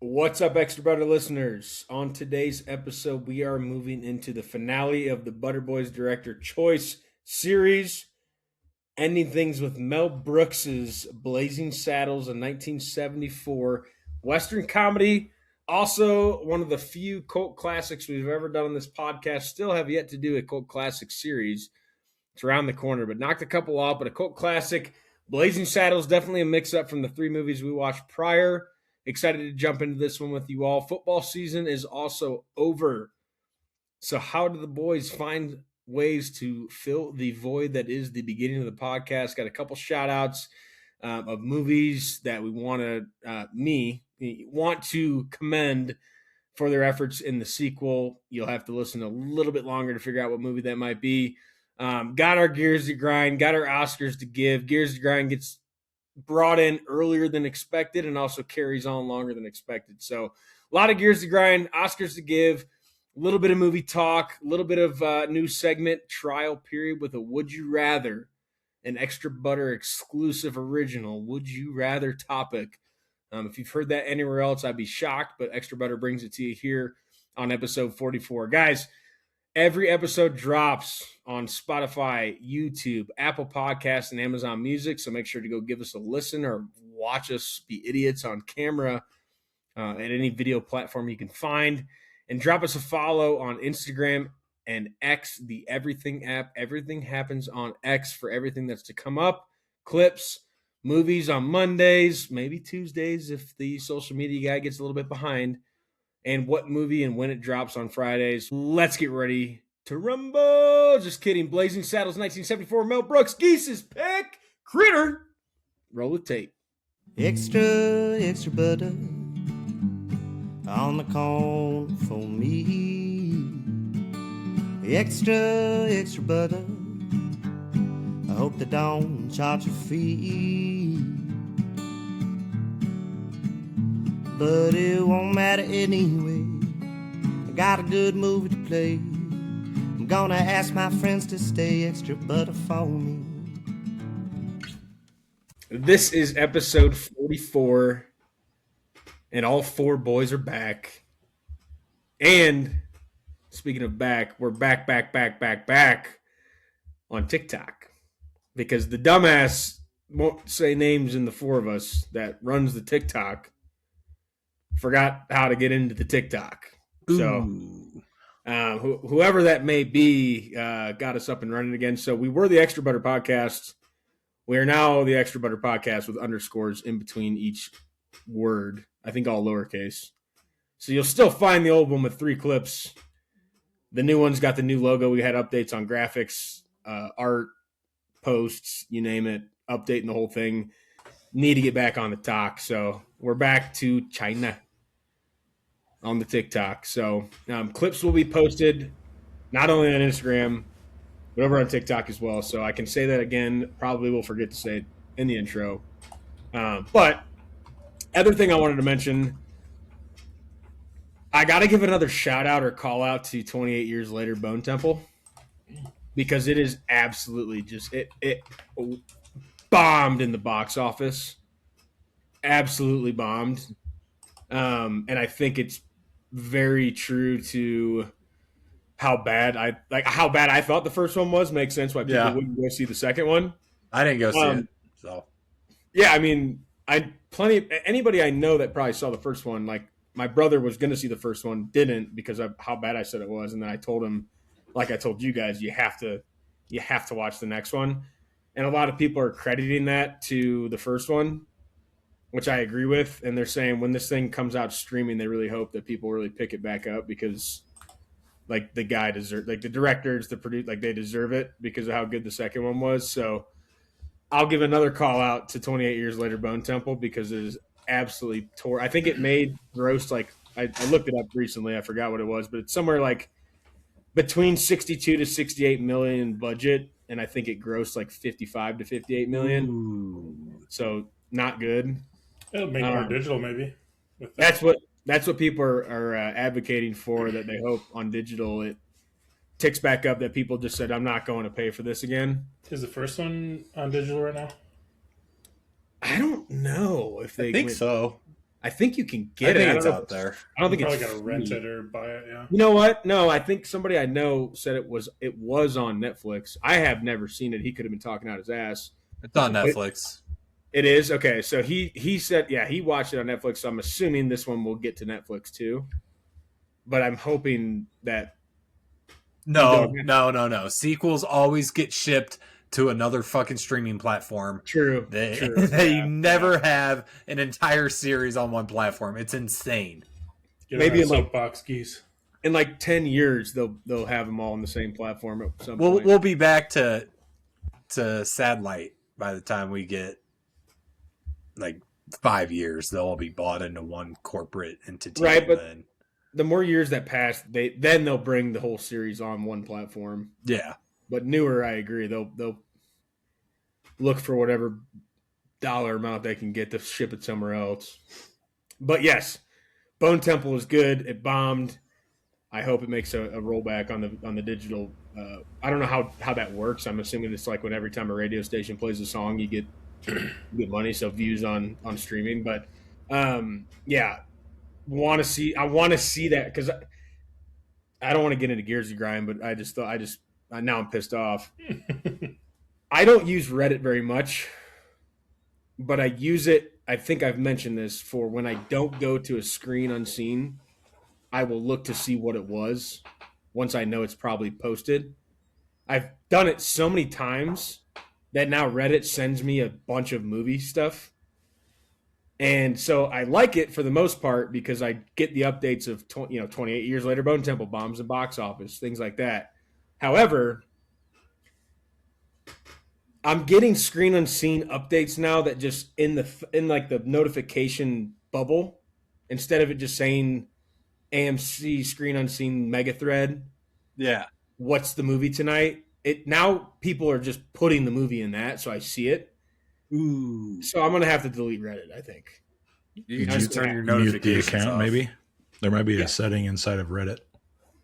What's up, Extra Butter listeners? On today's episode, we are moving into the finale of the Butter Boys Director Choice series, ending things with Mel Brooks's Blazing Saddles, a 1974 Western comedy. Also, one of the few cult classics we've ever done on this podcast. Still have yet to do a cult classic series. It's around the corner, but knocked a couple off. But a cult classic, Blazing Saddles, definitely a mix-up from the three movies we watched prior. Excited to jump into this one with you all. Football season is also over. So how do the boys find ways to fill the void that is the beginning of the podcast? Got a couple shout outs of movies that we want to commend for their efforts in the sequel. You'll have to listen a little bit longer to figure out what movie that might be. Got our Gears to Grind, got our Oscars to give. Gears to Grind gets brought in earlier than expected and also carries on longer than expected. So a lot of Gears to Grind, Oscars to give, a little bit of movie talk, a little bit of new segment, trial period with a Would You Rather, an Extra Butter exclusive original Would You Rather topic. If you've heard that anywhere else, I'd be shocked, but Extra Butter brings it to you here on episode 44. Guys, every episode drops on Spotify, YouTube, Apple Podcasts, and Amazon Music, so make sure to go give us a listen or watch us be idiots on camera at any video platform you can find. And drop us a follow on Instagram and X, the Everything app. Everything happens on X for everything that's to come up. Clips, movies on Mondays, maybe Tuesdays if the social media guy gets a little bit behind. And what movie and when it drops on Fridays. Let's get ready to rumble. Just kidding. Blazing Saddles, 1974. Mel Brooks, Geese's pick. Critter. Roll the tape. Extra, extra butter on the corn for me. Extra, extra butter. I hope they don't charge a fee. But it won't matter anyway. I got a good movie to play. I'm gonna ask my friends to stay extra butter for me. This is episode 44, and all four boys are back. And speaking of back, we're back on TikTok. Because the dumbass won't say names in the four of us that runs the TikTok forgot how to get into the TikTok. So whoever that may be got us up and running again. So we were the Extra Butter Podcast. We are now the Extra Butter Podcast with underscores in between each word. I think all lowercase. So you'll still find the old one with 3 clips. The new one's got the new logo. We had updates on graphics, art, posts, you name it, updating the whole thing. Need to get back on the talk. So we're back to China on the TikTok. So clips will be posted not only on Instagram, but over on TikTok as well. So I can say that again. Probably will forget to say it in the intro. But other thing I wanted to mention, I got to give another shout out or call out to 28 Years Later Bone Temple, because it is absolutely just it bombed in the box office. Absolutely bombed. And I think it's very true to how bad I thought the first one was. Makes sense why people wouldn't go see the second one. I didn't go see it. So yeah, I mean, anybody I know that probably saw the first one, like my brother was going to see the first one, didn't because of how bad I said it was, and then I told him, like I told you guys, you have to watch the next one. And a lot of people are crediting that to the first one, which I agree with. And they're saying when this thing comes out streaming, they really hope that people really pick it back up because, like, the guy deserves, like the directors, the producer, like they deserve it because of how good the second one was. So I'll give another call out to 28 Years Later Bone Temple because it is absolutely tore. I think it made gross, like I looked it up recently. I forgot what it was, but it's somewhere like between 62 to 68 million budget, and I think it grossed like 55 to 58 million. Ooh. So not good. It'll make more digital, maybe. That's what people are advocating for. That they hope on digital it ticks back up. That people just said, "I'm not going to pay for this again." Is the first one on digital right now? I don't know if they I think so. I think you can I get think it. it's out there. I don't think You're it's probably gonna rent free. it or buy it. Yeah. You know what? No, I think somebody I know said it was on Netflix. I have never seen it. He could have been talking out his ass. It's on Netflix. It is? Okay. So he said, yeah, he watched it on Netflix. So I'm assuming this one will get to Netflix too. But I'm hoping that No. Sequels always get shipped to another fucking streaming platform. True. They never have an entire series on one platform. It's insane. Maybe in soapbox Geese. In like 10 years, they'll have them all on the same platform at some point. We'll be back to satellite by the time we get like 5 years. They'll all be bought into one corporate entity. Right, but the more years that pass, they'll bring the whole series on one platform. Yeah. But newer, I agree. They'll look for whatever dollar amount they can get to ship it somewhere else. But yes, Bone Temple is good. It bombed. I hope it makes a rollback on the digital. I don't know how that works. I'm assuming it's like when every time a radio station plays a song, you get money, so views on streaming. But yeah, I want to see that because I don't want to get into Gears of Grind, but now I'm pissed off. I don't use Reddit very much, but I use it. I think I've mentioned this for when I don't go to a screen unseen, I will look to see what it was once I know it's probably posted. I've done it so many times that now Reddit sends me a bunch of movie stuff. And so I like it for the most part because I get the updates of 28 years later, Bone Temple bombs the box office, things like that. However, I'm getting screen unseen updates now that just in like the notification bubble, instead of it just saying AMC screen unseen mega thread. Yeah. What's the movie tonight? Now people are just putting the movie in that, so I see it. Ooh. So I'm gonna have to delete Reddit, I think. You just turn your notifications mute the account, off. maybe? There might be a setting inside of Reddit.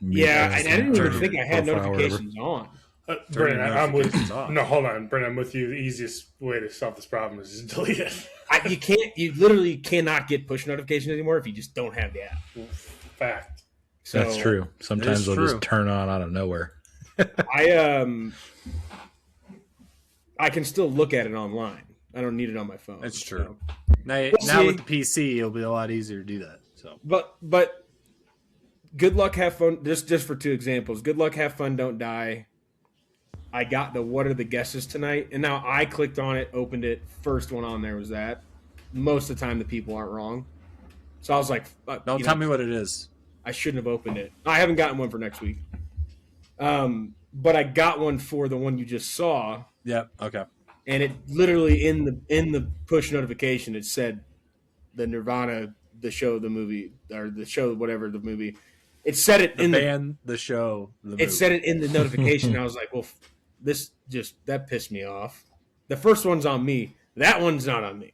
Yeah, I didn't even think I had notifications on. Brennan, I'm with you. No, hold on, Brennan, I'm with you. The easiest way to solve this problem is just delete it. You literally cannot get push notifications anymore if you just don't have the app. Fact. So, that's true. Sometimes they'll just turn on out of nowhere. I can still look at it online. I don't need it on my phone. That's true. So. Now with the PC, it'll be a lot easier to do that. So, but good luck, have fun. Just for two examples, good luck, have fun, don't die. I got the what are the guesses tonight, and now I clicked on it, opened it. First one on there was that. Most of the time, the people aren't wrong. So I was like, don't tell me what it is. I shouldn't have opened it. I haven't gotten one for next week. But I got one for the one you just saw. Yep. Okay. And it literally in the push notification, it said the Nirvana, the show, the movie, or the show, whatever the movie. It said it in the show. The movie. It said it in the notification. I was like, well, that pissed me off. The first one's on me. That one's not on me.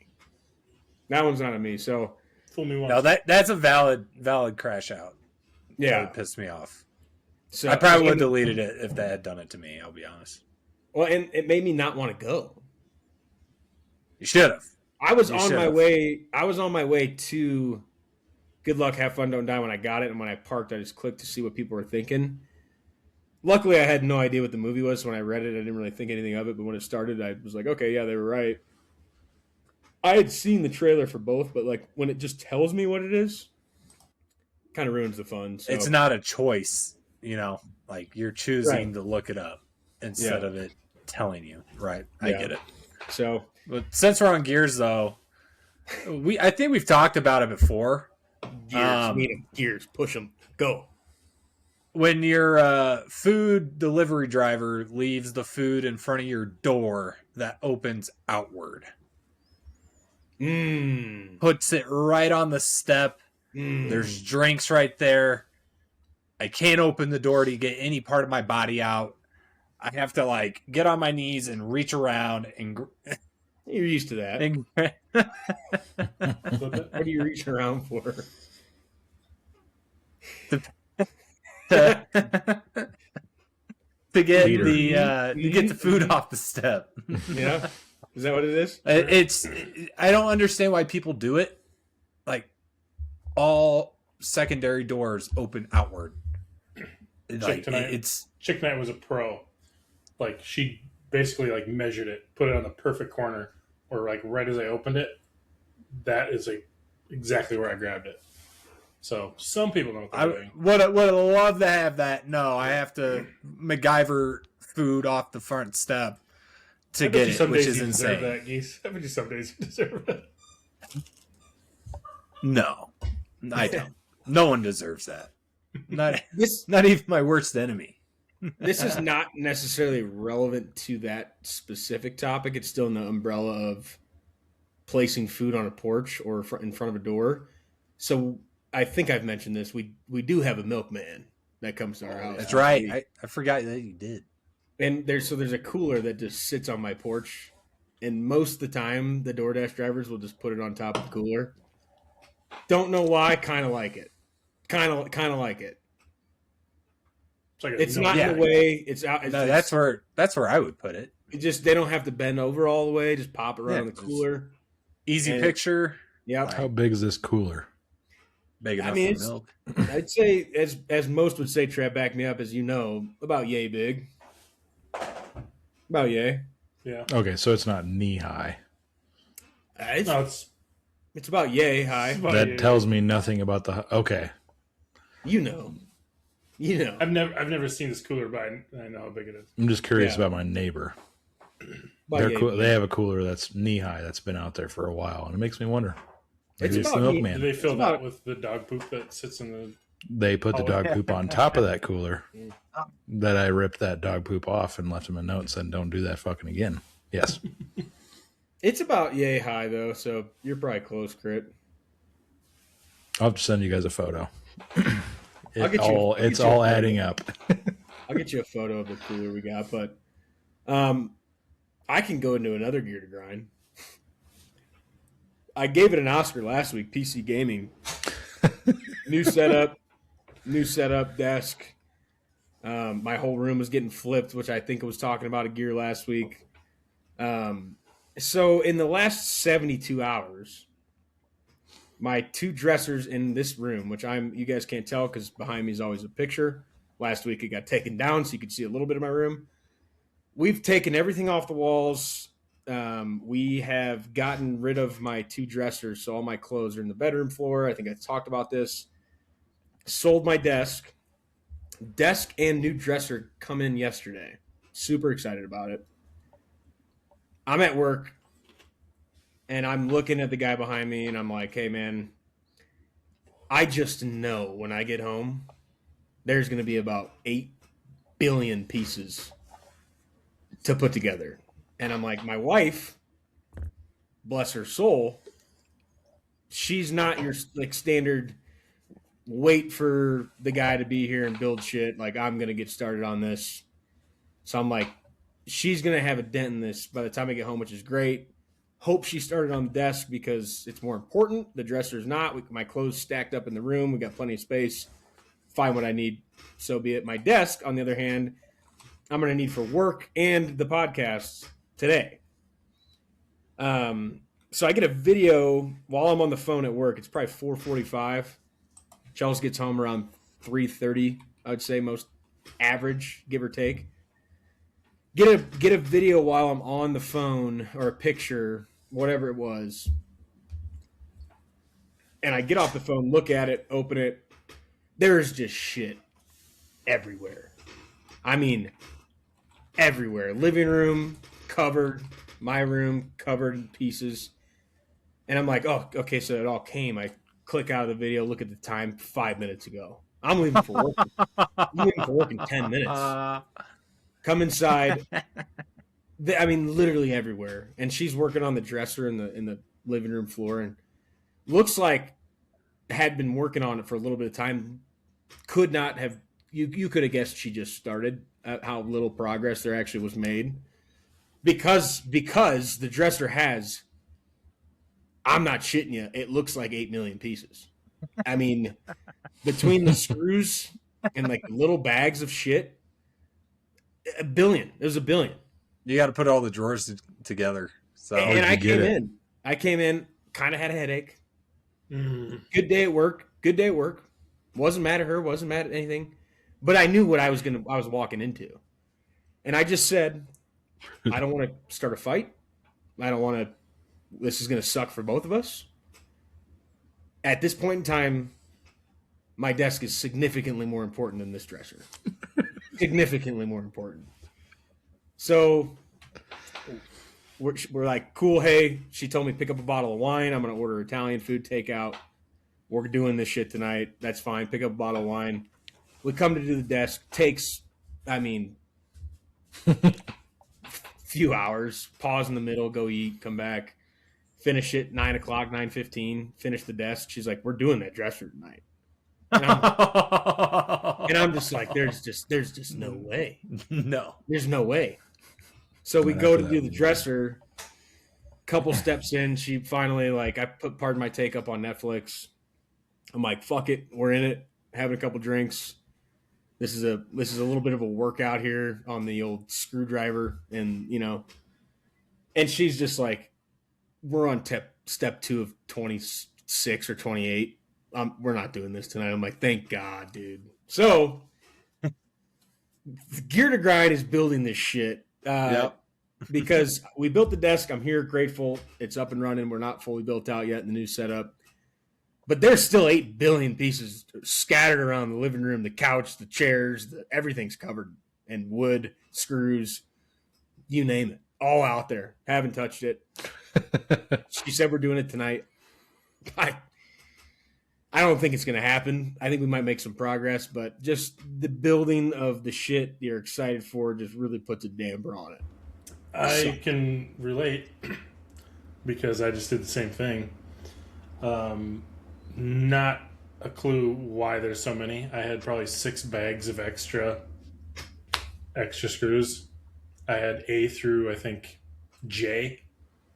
That one's not on me. So fool me once. No, that's a valid crash out. Yeah, that would piss me off. So I probably would have deleted it if they had done it to me. I'll be honest. Well, and it made me not want to go. You should have. I was on my way to Good Luck, Have Fun, Don't Die when I got it, and when I parked, I just clicked to see what people were thinking. Luckily, I had no idea what the movie was. So when I read it, I didn't really think anything of it. But when it started, I was like, okay, yeah, they were right. I had seen the trailer for both, but like when it just tells me what it is, kind of ruins the fun. So. It's not a choice, like you're choosing to look it up instead of it telling you. Right. I get it. So, but since we're on Gears, though, I think we've talked about it before. Gears, push them, go. When your food delivery driver leaves the food in front of your door that opens outward. Puts it right on the step. There's drinks right there. I can't open the door to get any part of my body out. I have to get on my knees and reach around and. You're used to that. What are you reaching around for? To get the food off the step. Yeah. Is that what it is? I don't understand why people do it. all secondary doors open outward. Chick tonight was a pro. Like, she basically like measured it, put it on the perfect corner, or like right as I opened it. That is like exactly where I grabbed it. So some people know what they're doing. Would love to have that. No, I have to MacGyver food off the front step to get it, which is insane. That, Geese. I bet you some days you deserve it. No, I don't. No one deserves that. Not even my worst enemy. This is not necessarily relevant to that specific topic. It's still in the umbrella of placing food on a porch or in front of a door. So I think I've mentioned this. We do have a milkman that comes to our house. That's right. I forgot that you did. And there's a cooler that just sits on my porch, and most of the time the DoorDash drivers will just put it on top of the cooler. Don't know why. Kind of like it. Kind of like it. It's not in the way. It's out. It's that's where I would put it. They don't have to bend over all the way. Just pop it right on the cooler. Easy picture. Yeah. How big is this cooler? Big enough for milk. I'd say, as most would say, Trev, back me up, as you know, about yay big. About yay. Yeah. Okay, so it's not knee high. It's about yay high. That tells me nothing about the. Okay. You know. I've never seen this cooler, but I know how big it is. I'm just curious about my neighbor. They have a cooler that's knee high that's been out there for a while, and it makes me wonder. Maybe it's the milkman. Do they fill that with the dog poop that sits in the? They put the dog poop on top of that cooler. That I ripped that dog poop off and left him a note and said, "Don't do that fucking again." Yes. It's about yay high though, so you're probably close, Crit. I'll have to send you guys a photo. It's all adding up. I'll get you a photo of the cooler we got, but I can go into another gear to grind. I gave it an Oscar last week, PC gaming. New setup, desk. My whole room was getting flipped, which I think I was talking about a gear last week. So in the last 72 hours, my two dressers in this room, which you guys can't tell because behind me is always a picture. Last week it got taken down so you could see a little bit of my room. We've taken everything off the walls. We have gotten rid of my two dressers, so all my clothes are in the bedroom floor. I think I talked about this. Sold my desk. Desk and new dresser come in yesterday. Super excited about it. I'm at work, and I'm looking at the guy behind me, and I'm like, hey, man, I just know when I get home, there's going to be about 8 billion pieces to put together. And I'm like, my wife, bless her soul, she's not your standard wait for the guy to be here and build shit. Like, I'm going to get started on this. So I'm like, she's going to have a dent in this by the time I get home, which is great. Hope she started on the desk because it's more important. The dresser's not. My clothes stacked up in the room. We got plenty of space. Find what I need. So be it. My desk, on the other hand, I'm going to need for work and the podcast today. So I get a video while I'm on the phone at work. It's probably 4:45. Charles gets home around 3:30, I would say, most average, give or take. Get a video while I'm on the phone or a picture, whatever it was. And I get off the phone, look at it, open it. There's just shit everywhere. I mean, everywhere. Living room covered, my room covered in pieces. And I'm like, oh, okay, so it all came. I click out of the video, look at the time, 5 minutes ago. I'm leaving for work. I'm leaving for work in 10 minutes. Come inside. Literally everywhere. And she's working on the dresser in the living room floor, and looks like had been working on it for a little bit of time. Could not have. You could have guessed she just started. How little progress there actually was made, because the dresser has. I'm not shitting you. It looks like 8 million pieces. I mean, between the screws and like little bags of shit. A billion. It was a billion. You got to put all the drawers together. So and I came in, kind of had a headache. Good day at work. Good day at work. Wasn't mad at her. Wasn't mad at anything. But I knew what I was walking into. And I just said, I don't want to start a fight. I don't want to. This is going to suck for both of us. At this point in time, my desk is significantly more important than this dresser. Significantly more important. So we're like, cool, hey, she told me to pick up a bottle of wine. I'm going to order Italian food takeout. We're doing this shit tonight. That's fine. Pick up a bottle of wine. We come to do the desk. Takes, few hours. Pause in the middle, go eat, come back. Finish it, 9 o'clock, 9:15. Finish the desk. She's like, we're doing that dresser tonight. And I'm just like, there's just no way. No. There's no way. So we go to do the dresser. Couple steps in, she finally, like, I put Pardon My Take up on Netflix. I'm like, fuck it, we're in it, having a couple drinks. This is a little bit of a workout here on the old screwdriver, and and she's just like, we're on step 2 of 26 or 28. We're not doing this tonight. I'm like, thank God, dude. So Gear to Grind is building this shit. Yep. Because we built the desk. I'm here, grateful. It's up and running. We're not fully built out yet in the new setup. But there's still 8 billion pieces scattered around the living room, the couch, the chairs, everything's covered. And wood, screws, you name it. All out there. Haven't touched it. She said we're doing it tonight. I don't think it's going to happen. I think we might make some progress, but just the building of the shit you're excited for just really puts a damper on it. I can relate because I just did the same thing. Not a clue why there's so many. I had probably 6 bags of extra screws. I had A through, I think, J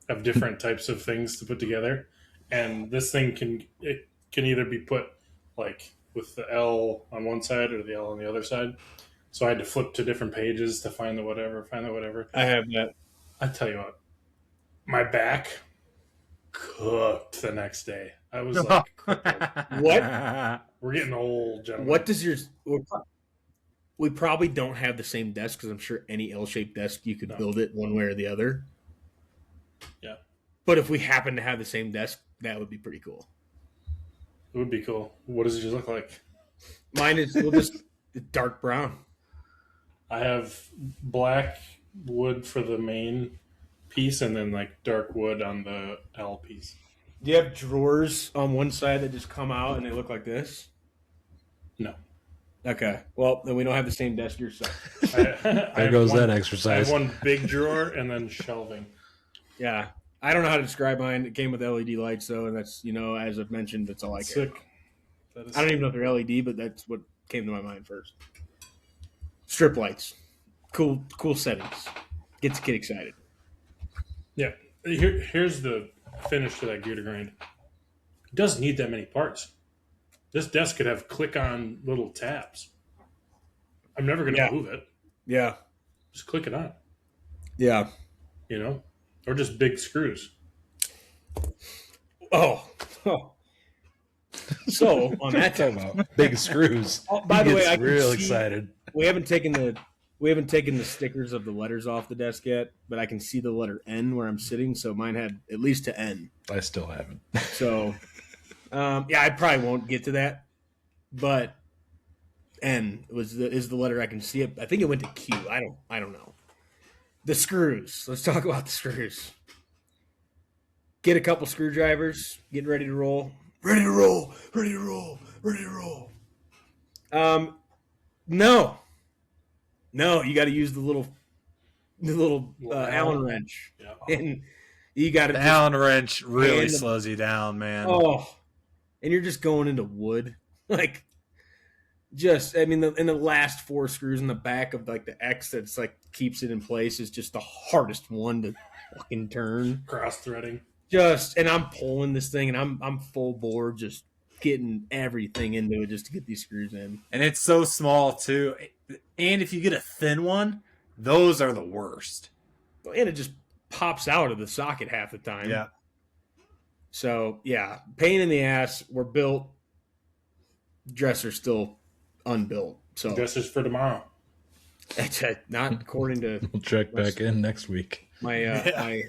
of different types of things to put together. And this thing can either be put like with the L on one side or the L on the other side. So I had to flip to different pages to find the whatever. I have that. I tell you what, my back cooked the next day. I was like, what? We're getting old, gentlemen. What does yours? We probably don't have the same desk because I'm sure any L-shaped desk you could build it one way or the other. Yeah. But if we happen to have the same desk, that would be pretty cool. It would be cool. What does yours look like? Mine is just dark brown. I have black wood for the main piece and then like dark wood on the L piece. Do you have drawers on one side that just come out and they look like this? No. Okay. Well, then we don't have the same desk yourself. There goes that exercise. I have one big drawer and then shelving. Yeah. I don't know how to describe mine. It came with LED lights, though, and that's, as I've mentioned, that's all I care about. I don't even know if they're LED, but that's what came to my mind first. Strip lights. Cool settings. Gets the kid excited. Yeah. Here's the finish to that Gear to Grind. It doesn't need that many parts. This desk could have click-on little tabs. I'm never going to move it. Yeah. Just click it on. Yeah. Or just big screws. Oh. So on that talking about big screws. Oh, by the way, I'm real excited. We haven't taken the stickers of the letters off the desk yet, but I can see the letter N where I'm sitting. So mine had at least to N. I still haven't. So, I probably won't get to that, but N is the letter I can see it. I think it went to Q. I don't know. The screws. Let's talk about the screws. Get a couple screwdrivers. Get ready to roll. Ready to roll. Ready to roll. Ready to roll. No, you got to use the little Allen wrench. Yeah. And you got to. The Allen wrench really slows you down, man. Oh, and you're just going into wood, like. In the last 4 screws in the back of like the X that's like keeps it in place is just the hardest one to fucking turn. Cross threading. And I'm pulling this thing and I'm full bore, just getting everything into it just to get these screws in. And it's so small too. And if you get a thin one, those are the worst. And it just pops out of the socket half the time. Yeah. So yeah, pain in the ass. We're built. Dresser's still unbuilt. So dresser's for tomorrow. Not according to. We'll check back in next week. My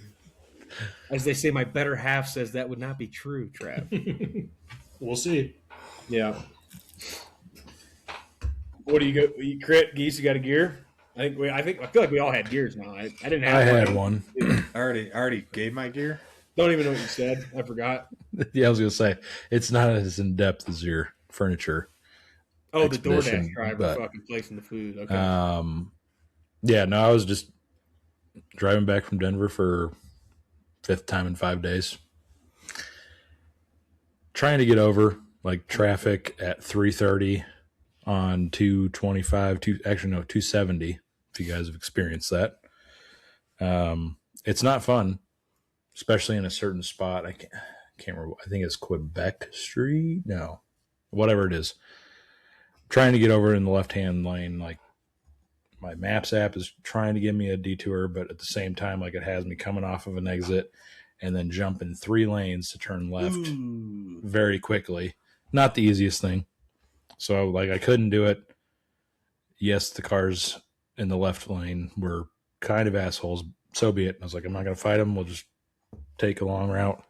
as they say, my better half says that would not be true, Trav. We'll see. Yeah. What do you go? You crit Geese? You got a gear? I feel like we all had gears now. I didn't have. I had one. I already gave my gear. Don't even know what you said. I forgot. Yeah, I was gonna say it's not as in depth as your furniture. Oh, the DoorDash driver fucking placing the food. Okay. Yeah, no, I was just driving back from Denver for 5th time in 5 days. Trying to get over like traffic at 3:30 on 270, if you guys have experienced that. It's not fun, especially in a certain spot. I can't remember. I think it's Quebec Street. No, whatever it is. Trying to get over in the left-hand lane, like my Maps app is trying to give me a detour, but at the same time, like it has me coming off of an exit and then jumping 3 lanes to turn left very quickly. Not the easiest thing. So like I couldn't do it. Yes, the cars in the left lane were kind of assholes. So be it. I was like, I'm not going to fight them. We'll just take a long route.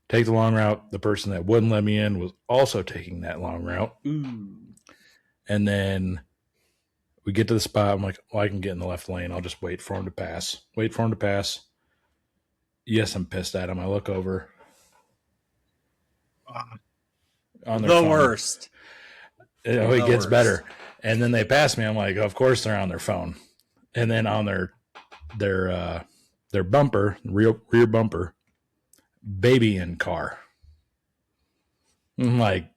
Take the long route. The person that wouldn't let me in was also taking that long route. And then we get to the spot. I'm like, well, I can get in the left lane. I'll just wait for him to pass. Yes, I'm pissed at him. I look over. On their phone. Worst. It gets better. And then they pass me. I'm like, of course they're on their phone. And then on their bumper, rear bumper, baby in car. I'm like,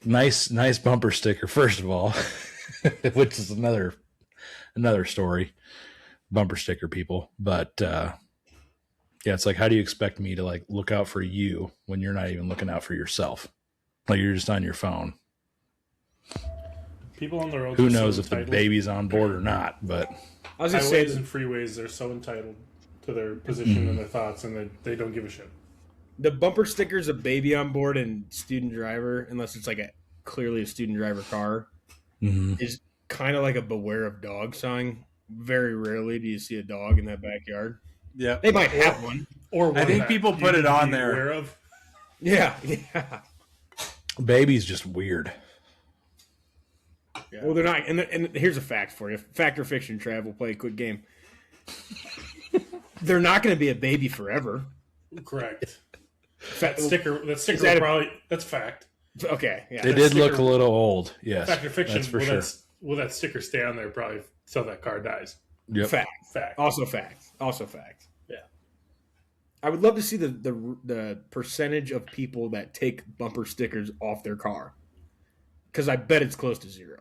nice bumper sticker, first of all, which is another story. Bumper sticker people. But yeah, it's like, how do you expect me to like look out for you when you're not even looking out for yourself? Like you're just on your phone. People on the road. Who knows if the baby's on board or not? But I was just saying, and freeways, they're so entitled to their position and their thoughts, and they don't give a shit. The bumper stickers of baby on board and student driver, unless it's like clearly a student driver car, is kind of like a beware of dog sign. Very rarely do you see a dog in that backyard. Yeah, they might have one, or I think people put it on there. Of. Yeah. Baby's just weird. Yeah. Well, they're not. And here's a fact for you: fact or fiction. Trav, we'll play a quick game. They're not going to be a baby forever. Correct. That sticker probably that's fact. Okay, yeah. They did look a little old. Yes, fact or fiction. That's for sure. Will that sticker stay on there probably till that car dies? Yep. Fact. Also fact. Yeah. I would love to see the percentage of people that take bumper stickers off their car, because I bet it's close to 0.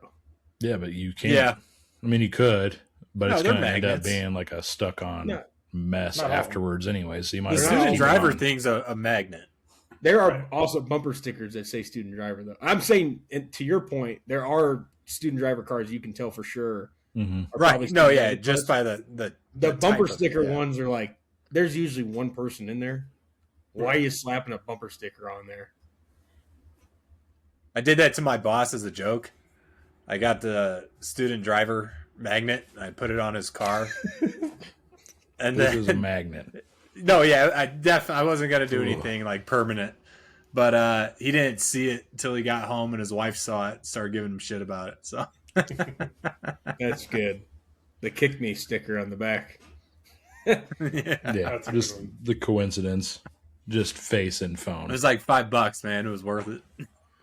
Yeah, but you can't. Yeah. I mean, you could, but it's going to end up magnets. being like a stuck-on mess afterwards anyway. So you might. The student driver thing's a magnet. There are also bumper stickers that say student driver, though. I'm saying, to your point, there are student driver cars you can tell for sure. Right. No, yeah, just by the bumper sticker ones are like, there's usually one person in there. Why are you slapping a bumper sticker on there? I did that to my boss as a joke. I got the student driver magnet. And I put it on his car. And this is a magnet. No, yeah, I wasn't gonna do anything like permanent, but he didn't see it until he got home, and his wife saw it, started giving him shit about it. So that's good. The kick me sticker on the back. Yeah, just the coincidence. Just face and phone. It was like $5, man. It was worth it.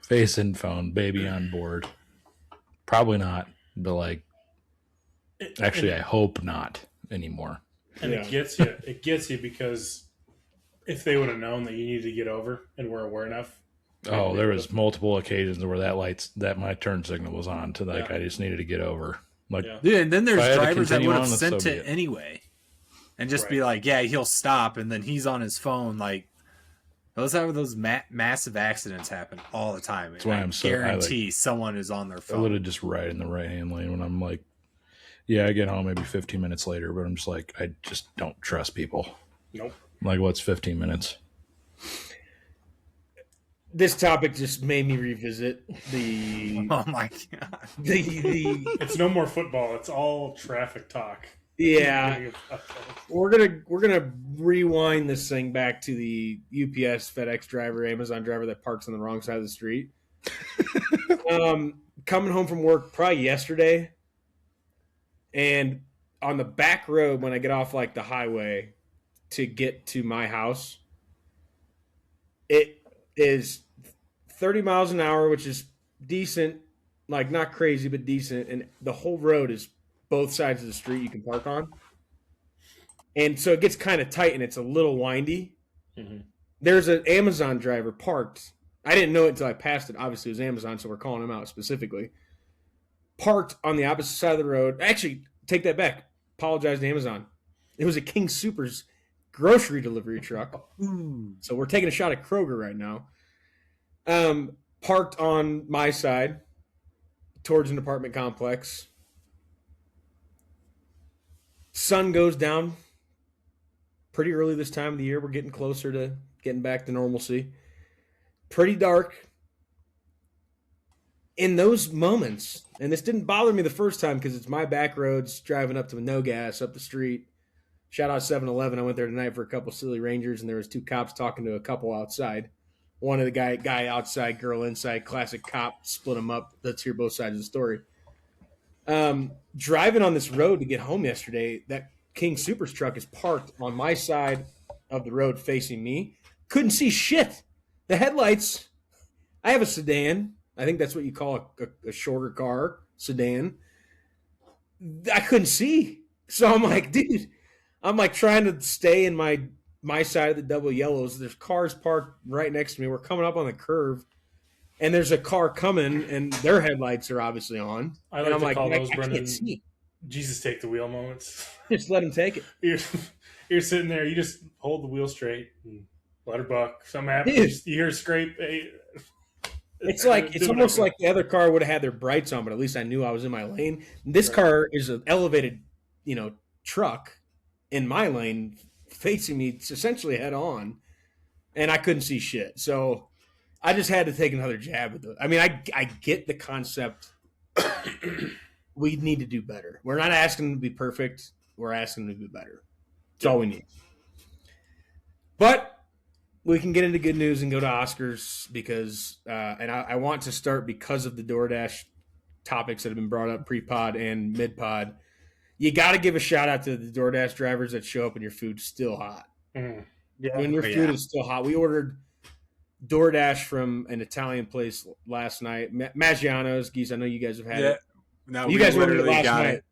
Face and phone, baby on board. Probably not, but like, actually, I hope not anymore. And it gets you because if they would have known that you needed to get over and were aware enough. Oh, there was multiple occasions where that my turn signal was on to like, I just needed to get over. Like, dude, and then there's drivers that would have sent it anyway. And just be like, yeah, he'll stop, and then he's on his phone. Like, those massive accidents happen all the time. That's why I guarantee someone is on their phone. I literally just right in the right-hand lane when I'm like, yeah, I get home maybe 15 minutes later, but I'm just like, I just don't trust people. Nope. Like, what's 15 minutes? This topic just made me revisit the. Oh my god! The It's no more football. It's all traffic talk. Yeah, we're gonna rewind this thing back to the UPS, FedEx driver, Amazon driver that parks on the wrong side of the street. Coming home from work probably yesterday, and on the back road when I get off like the highway to get to my house, it is 30 miles an hour, which is decent, like not crazy but decent, and the whole road is both sides of the street you can park on. And so it gets kind of tight and it's a little windy. Mm-hmm. There's an Amazon driver parked. I didn't know it until I passed it. Obviously, it was Amazon, so we're calling him out specifically. Parked on the opposite side of the road. Actually, take that back. Apologize to Amazon. It was a King Soopers grocery delivery truck. So we're taking a shot at Kroger right now. Parked on my side towards an apartment complex. Sun goes down pretty early this time of the year. We're getting closer to getting back to normalcy. Pretty dark. In those moments, and this didn't bother me the first time because it's my back roads driving up to no gas up the street. Shout out 7-Eleven. I went there tonight for a couple silly Rangers, and there was two cops talking to a couple outside. One of the guy outside, girl inside, classic cop, split them up. Let's hear both sides of the story. Driving on this road to get home yesterday, that King Soopers truck is parked on my side of the road facing me. Couldn't see shit. The headlights, I have a sedan. I think that's what you call a shorter car, sedan. I couldn't see. So I'm like, dude, I'm like trying to stay in my side of the double yellows. There's cars parked right next to me. We're coming up on the curve. And there's a car coming, and their headlights are obviously on. I like to call those, Brendan, Jesus take the wheel moments. Just let him take it. You're sitting there, you just hold the wheel straight and let her buck. Something happens, you hear a scrape. It's like it's almost like the other car would have had their brights on, but at least I knew I was in my lane. This car is an elevated, truck in my lane facing me essentially head on, and I couldn't see shit. So I just had to take another jab at it. I mean, I get the concept. We need to do better. We're not asking them to be perfect. We're asking them to be better. That's all we need. But we can get into good news and go to Oscars because, and I want to start because of the DoorDash topics that have been brought up pre-pod and mid-pod. You got to give a shout out to the DoorDash drivers that show up and your food's still hot. Mm. Yeah. When your food is still hot. We ordered DoorDash from an Italian place last night. Maggiano's. Geese, I know you guys have had it. No, you guys literally got it.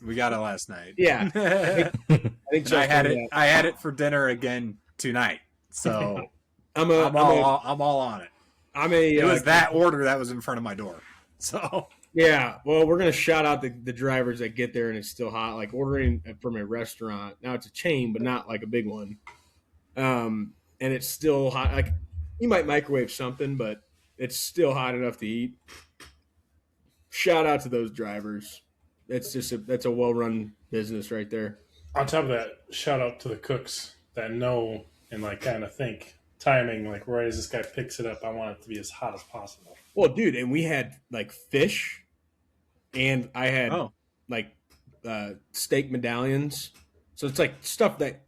We got it last night. Yeah. I think so. I had it for dinner again tonight. So I'm all on it. It was that order that was in front of my door. So yeah. Well, we're gonna shout out the drivers that get there and it's still hot. Like ordering from a restaurant. Now it's a chain, but not like a big one. And it's still hot. Like you might microwave something, but it's still hot enough to eat. Shout out to those drivers. That's a well-run business right there. On top of that, shout out to the cooks that know and like kind of think timing, like right as this guy picks it up, I want it to be as hot as possible. Well, dude, and we had like fish, and I had steak medallions. So it's like stuff that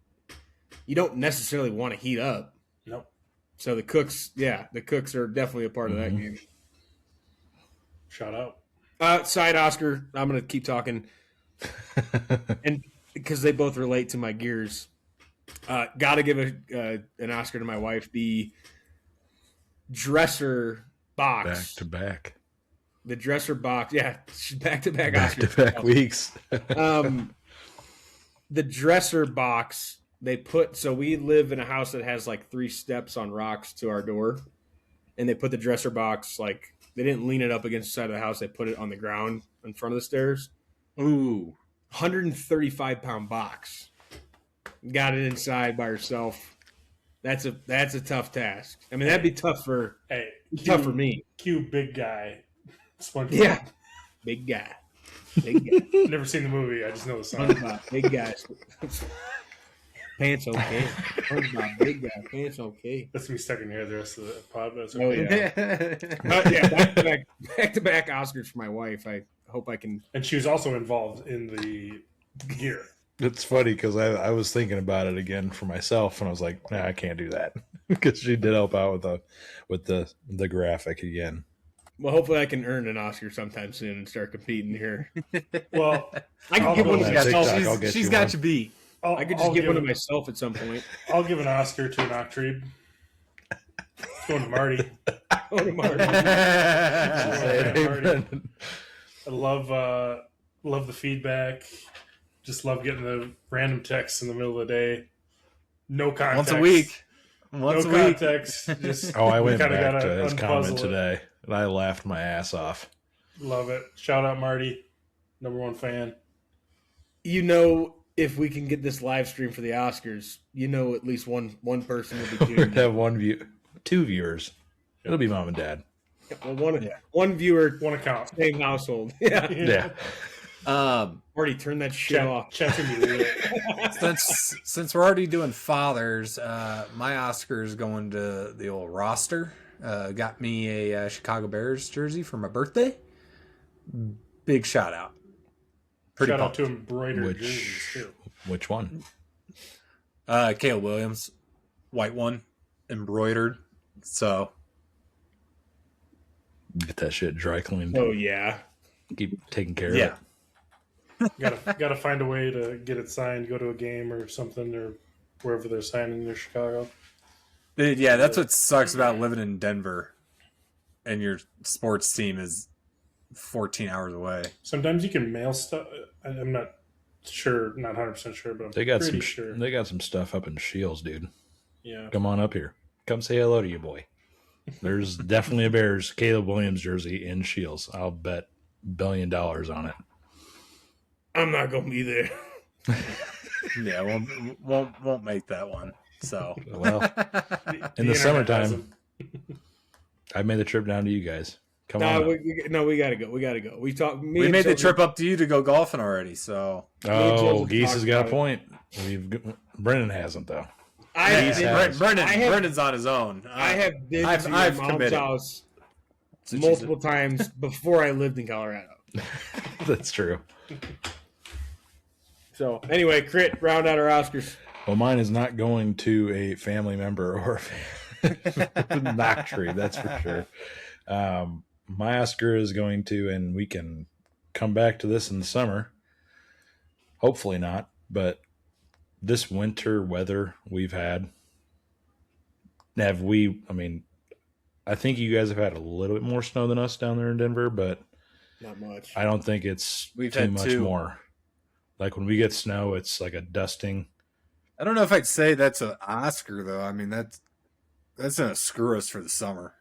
you don't necessarily want to heat up. Nope. So the cooks are definitely a part of that game. Shout out. Side Oscar, I'm going to keep talking. And because they both relate to my gears. Got to give an Oscar to my wife. The dresser box. Back to back. The dresser box. Yeah, back-to-back Oscars. Back-to-back weeks. The dresser box, they put... So we live in a house that has like 3 steps on rocks to our door. And they put the dresser box like... They didn't lean it up against the side of the house. They put it on the ground in front of the stairs. Ooh. 135-pound box. Got it inside by herself. That's a tough task. I mean, that'd be tough for me. Cue big guy. SpongeBob. Yeah. Big guy. Never seen the movie. I just know the song. Big guy. Pants okay. Big guy. Pants okay. That's me stuck in here the rest of the pod. But Oh yeah. Back to back Oscars for my wife. I hope I can. And she was also involved in the gear. It's funny because I was thinking about it again for myself, and I was like, nah, I can't do that because she did help out with the graphic again. Well, hopefully I can earn an Oscar sometime soon and start competing here. Well, I can give one to myself. She's got you beat. I could just give one to myself at some point. I'll give an Oscar to an Octrebe. It's going to Marty. Go to Marty. I love the feedback. Just love getting the random texts in the middle of the day. No context. Once a week. No context. Just, I went back to his comment today, and I laughed my ass off. Love it. Shout out Marty, #1 fan. If we can get this live stream for the Oscars, at least one person will be We're gonna have 2 viewers. It'll be mom and dad. Well, one viewer, one account, same household. Yeah. Already turn that shit off. Since we're already doing fathers, my Oscar is going to the old roster. Got me a Chicago Bears jersey for my birthday. Big shout out. Shout out to embroidered jerseys too. Which one? Caleb Williams, white one, embroidered. So get that shit dry cleaned. Oh yeah, keep taking care of it. Gotta find a way to get it signed. Go to a game or something, or wherever they're signing near Chicago. Yeah, that's what sucks about living in Denver, and your sports team is 14 hours away. Sometimes you can mail stuff. I'm not sure, not 100% sure, but they got some stuff up in Shields, dude. Yeah, come on up here. Come say hello to you, boy. There's definitely a Bears Caleb Williams jersey in Shields. I'll bet $1 billion on it. I'm not gonna be there. Yeah, won't make that one. So well, in the summertime, I made the trip down to you guys. Come on. We gotta go. We made the trip up to you to go golfing already. So Geese has got a point. Brennan hasn't though. Brendan's on his own. I have been to my mom's house multiple times before I lived in Colorado. That's true. So anyway, Crit, round out our Oscars. Well, mine is not going to a family member or knock tree, that's for sure. My Oscar is going to, and we can come back to this in the summer. Hopefully not, but this winter weather we've had, I think you guys have had a little bit more snow than us down there in Denver, but not much. I don't think it's too much more. Like when we get snow, it's like a dusting. I don't know if I'd say that's an Oscar though. I mean that's gonna screw us for the summer.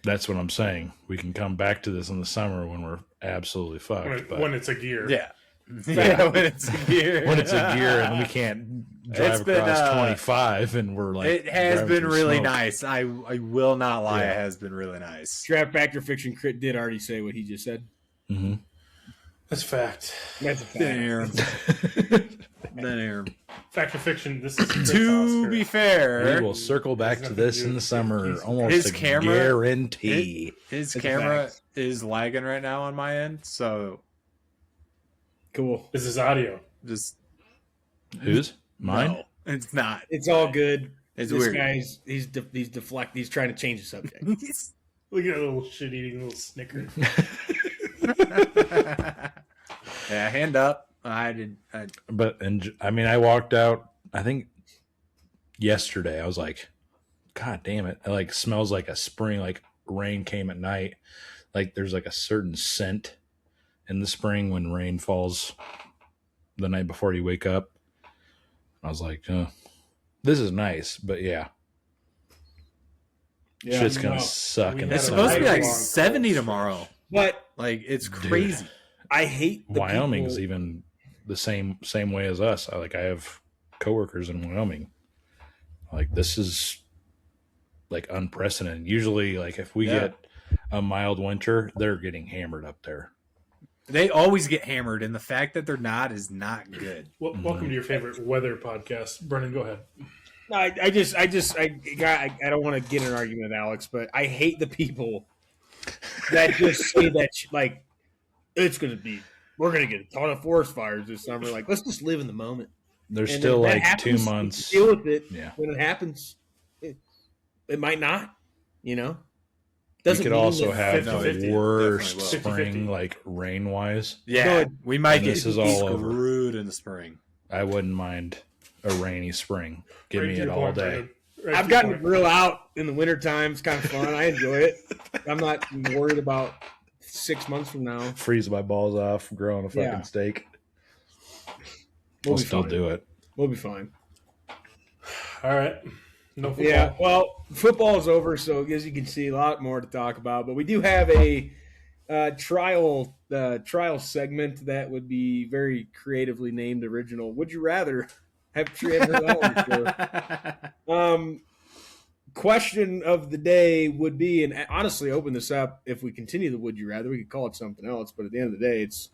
That's what I'm saying. We can come back to this in the summer when we're absolutely fucked. When it's a gear. Yeah. When it's a gear. When it's a gear and we can't drive across 25 and we're like... It has been really nice. I will not lie. Yeah. It has been really nice. Trap Factor Fiction Crit did already say what he just said. Mm-hmm. That's fact. That's a fact. Then Fact or fiction, this is to Oscar. Be fair. We will circle back to this in the summer. Almost guarantee. His camera is lagging right now on my end, so cool. Is this audio? Just whose? Mine? No, it's not. It's all good. It's this weird. Guy's he's deflect. He's trying to change the subject. Look at that little shit eating little snicker. Yeah, hand up. I walked out, I think yesterday. I was like, God damn it. It like smells like a spring, like rain came at night. Like there's like a certain scent in the spring when rain falls the night before you wake up. I was like, this is nice, but yeah. Shit's gonna suck. It's supposed to be like 70 tomorrow. But like it's crazy. Dude, I hate Wyoming is even the same way as us. I have coworkers in Wyoming. Like this is like unprecedented. Usually, like if we get a mild winter, they're getting hammered up there. They always get hammered, and the fact that they're not is not good. Well, welcome to your favorite weather podcast. Brennan, go ahead. No, I don't want to get in an argument with Alex, but I hate the people that just say that like we're gonna get a ton of forest fires this summer. Like, let's just live in the moment. There's And still if that like happens, 2 months. Deal with it Yeah. when it happens. It might not, You Doesn't could mean also that- have 50-50, the worst definitely will. spring, like rain wise. Yeah, we might And get this is all over. screwed in the spring. I wouldn't mind a rainy spring. Give Right me to it your all point, day. Brennan. Right I've to your gotten to point. grill out in the wintertime. It's kind of fun. I enjoy it. I'm not worried about 6 months from now. Freeze my balls off, grilling a fucking Yeah. steak. We'll I'll be still fine. do it. We'll be fine. All right. No football. Yeah, well, football is over, so as you can see, a lot more to talk about. But we do have a trial segment that would be very creatively named original. Would you rather have question of the day would be, and honestly, open this up. If we continue the would you rather, we could call it something else. But at the end of the day, it's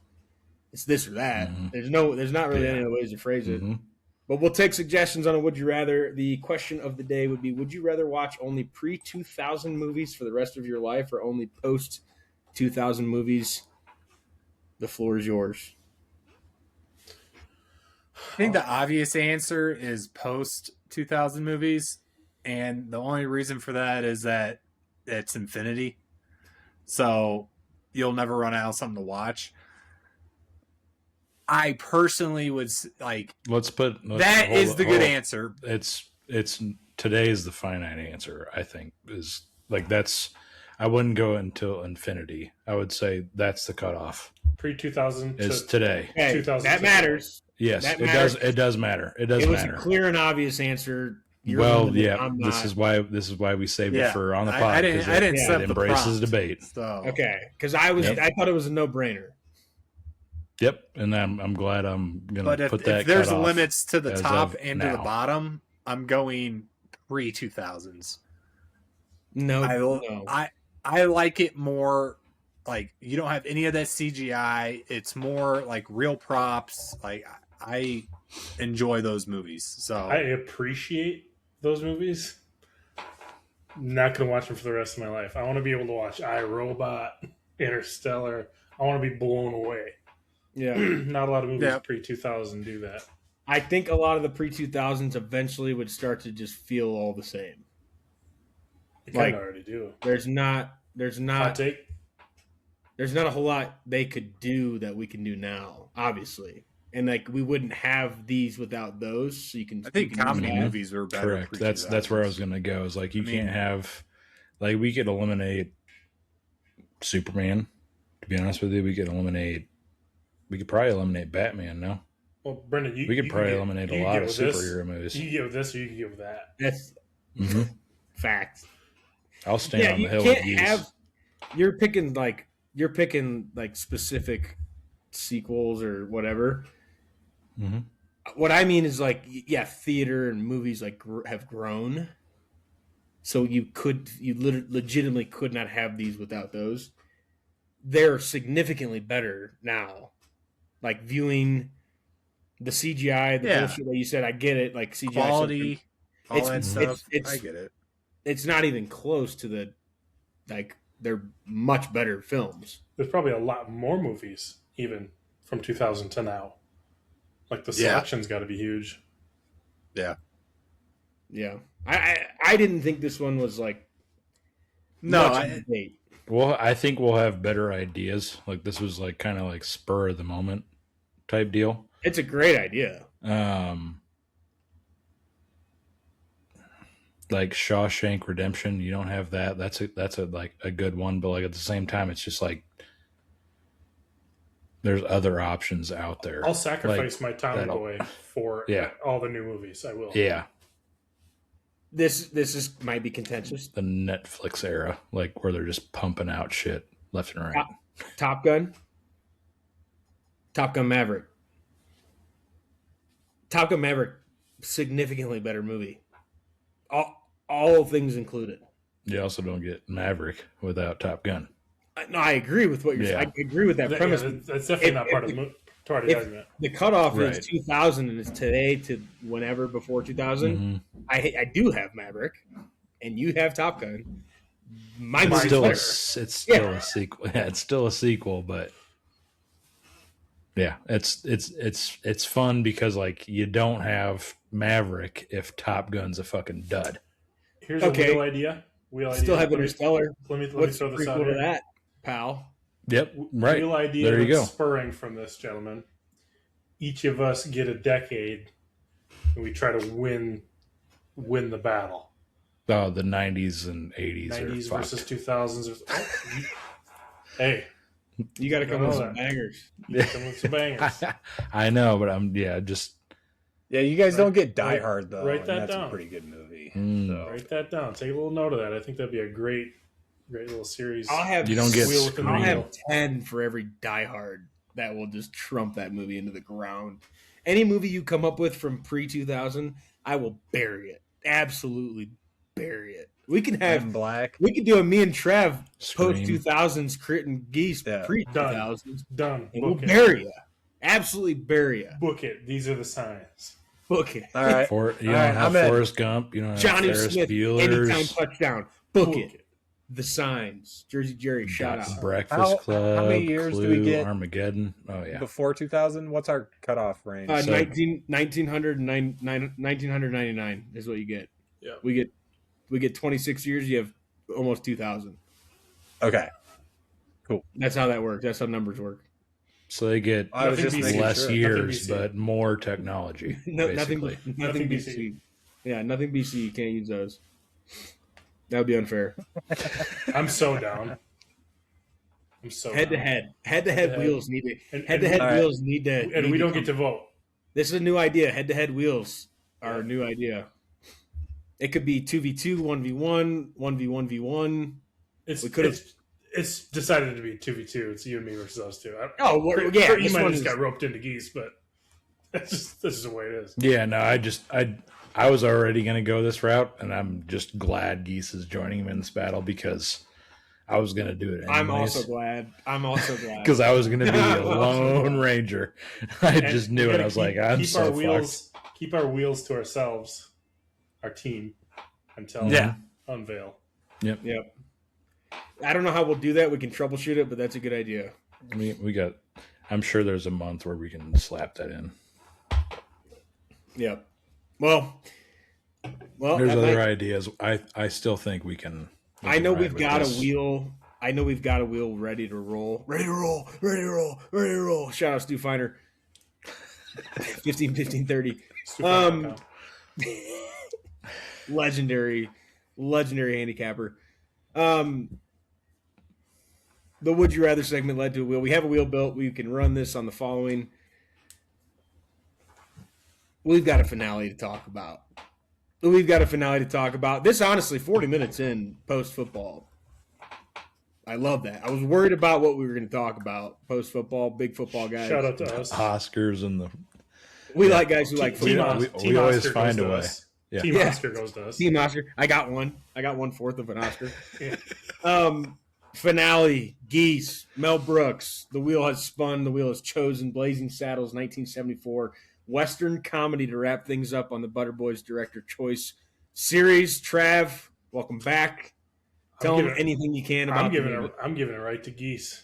this or that. Mhm. There's not really any other ways to phrase it. Mhm. But we'll take suggestions on a would you rather. The question of the day would be, would you rather watch only pre-2000 movies for the rest of your life or only post-2000 movies? The floor is yours. I think the obvious answer is post 2000 movies, and the only reason for that is that it's infinity, so you'll never run out of something to watch. I personally would like that is the good answer. It's today is the finite answer. I think is like that's. I wouldn't go until infinity. I would say that's the cutoff. Pre-2000 Is to today. Hey, 2000. that matters. Yes, that it matters. does. It does matter. It does It was matter. a clear and obvious answer. You're Well, limited. yeah. I'm This not. is why we saved Yeah, it for on the pod. I didn't 'cause it set the embraces prompt, debate. So Okay, because I thought it was a no-brainer. Yep, and I'm glad I'm gonna but put that. if there's cutoff limits to the as top of and to the now. bottom, I'm going pre 2000s. No. I like it more. Like, you don't have any of that CGI. It's more like real props. Like, I enjoy those movies. So I appreciate those movies. Not going to watch them for the rest of my life. I want to be able to watch iRobot, Interstellar. I want to be blown away. Yeah. Not a lot of movies Yeah. pre-2000 do that. I think a lot of the pre-2000s eventually would start to just feel all the same. They Like- kind of already do. There's not Hot take? there's not a whole lot they could do that we can do now, obviously. And like we wouldn't have these without those. So you can I think you can comedy use that. movies were better. Correct. That's where I was gonna go. Is like you can't have like we could eliminate Superman. To be honest with you, we could probably eliminate Batman. No, Well, Brendan, we could probably eliminate a lot of superhero movies. You can give this or you can give that. That's hmm facts. I'll stand Yeah, on the you hill can't with Geese. have you're picking like specific sequels or whatever. Mhm. What I mean is like, yeah, theater and movies like have grown, so you legitimately could not have these without those. They're significantly better now. Like viewing the CGI, the bullshit that you said, I get it. Like CGI quality, all It's- that it's- stuff. it's- I get it. it's not even close to the like. They're much better films. There's probably a lot more movies even from 2000 to now. Like the selection's got to be huge. Yeah. Yeah, I didn't think this one was like No, much of a debate. Well, I think we'll have better ideas. Like this was like kind of like spur of the moment type deal. It's a great idea. Like Shawshank Redemption, you don't have that. That's a like a good one, but like at the same time, it's just like there's other options out there. I'll sacrifice Like, my Tommy that'll- Boy for Yeah. all the new movies. I will. Yeah, This is might be contentious. the Netflix era, like where they're just pumping out shit left and right. Top Gun, Top Gun Maverick, Top Gun Maverick, significantly better movie. All things included. You also don't get Maverick without Top Gun. No, I agree with what you're saying. I agree with that premise. That's definitely not part of the argument. The cutoff is 2000 and it's today to whenever before 2000. Mm-hmm. I do have Maverick, and you have Top Gun. It's still a sequel. Yeah, it's still a sequel, but yeah, it's fun because like you don't have Maverick if Top Gun's a fucking dud. Here's a wheel idea. Still have Interstellar. Let me throw this out here. That, pal. Yep, right. Wheel idea. There you go. Spurring from this, gentlemen. Each of us get a decade, and we try to win the battle. Oh, the 90s and 80s. 90s versus 2000s. Hey. You got to come with some bangers. Come with some bangers. I know, but Yeah, you guys don't get Die Hard, though. Write that that's down. A pretty good movie. So. Write that down. Take a little note of that. I think that'd be a great little series. I'll have 10 for every Die Hard that will just trump that movie into the ground. Any movie you come up with from pre-2000, I will bury it. Absolutely bury it. We can have Black. We could do a me and Trev post-2000s Crit and Geese pre-2000s. Done. And we'll bury you. Absolutely bury you. Book it. These are the signs. Book it. All right. You don't have Forrest Gump. You don't have Johnny Ferris Smith. Bueller's. Anytime touchdown. Book it. The Signs. Jersey Jerry. Shout out. Breakfast Club. How many years Clue, do we get? Armageddon. Oh yeah. Before 2000, what's our cutoff range? 1999 is what you get. Yeah. We get 26 years. You have almost 2000. Okay. Cool. That's how that works. That's how numbers work. So they get less years, but more technology. Nothing BC. Yeah, nothing BC. You can't use those. That would be unfair. I'm so down. Head to head wheels need to. Wheels need to. And we don't get to vote. This is a new idea. Head to head wheels are a new idea. It could be 2v2, 1v1, 1v1v1. It's decided to be 2v2. It's you and me versus those two. You might have just got roped into Geese, but this is the way it is. Yeah, no, I was already going to go this route, and I'm just glad Geese is joining him in this battle because I was going to do it anyways. I'm also glad. Because I was going to be a lone ranger. I just knew it. I was like, I'm so fucked. Keep our wheels to ourselves, our team, until unveil. Yep. I don't know how we'll do that. We can troubleshoot it, but that's a good idea. I mean, I'm sure there's a month where we can slap that in. Yep. Well, there's other ideas. I still think we can. I know we've got a wheel. Ready to roll. Shout out Stu Finer. 15-15-30. Legendary handicapper. The Would You Rather segment led to a wheel. We have a wheel built. We can run this on the following. We've got a finale to talk about. This, honestly, 40 minutes in post-football. I love that. I was worried about what we were going to talk about post-football, big football guys. Shout out to us. Oscars and the... We like guys who like football. We always find a way. Yeah. Team Oscar goes to us. Team Oscar. I got one. I got 1/4 of an Oscar. Finale. Geese. Mel Brooks. The wheel has spun. The wheel has chosen. Blazing Saddles, 1974. Western comedy to wrap things up on the Butter Boys Director Choice series. Trav, welcome back. Tell them anything you can about I'm giving it right to Geese.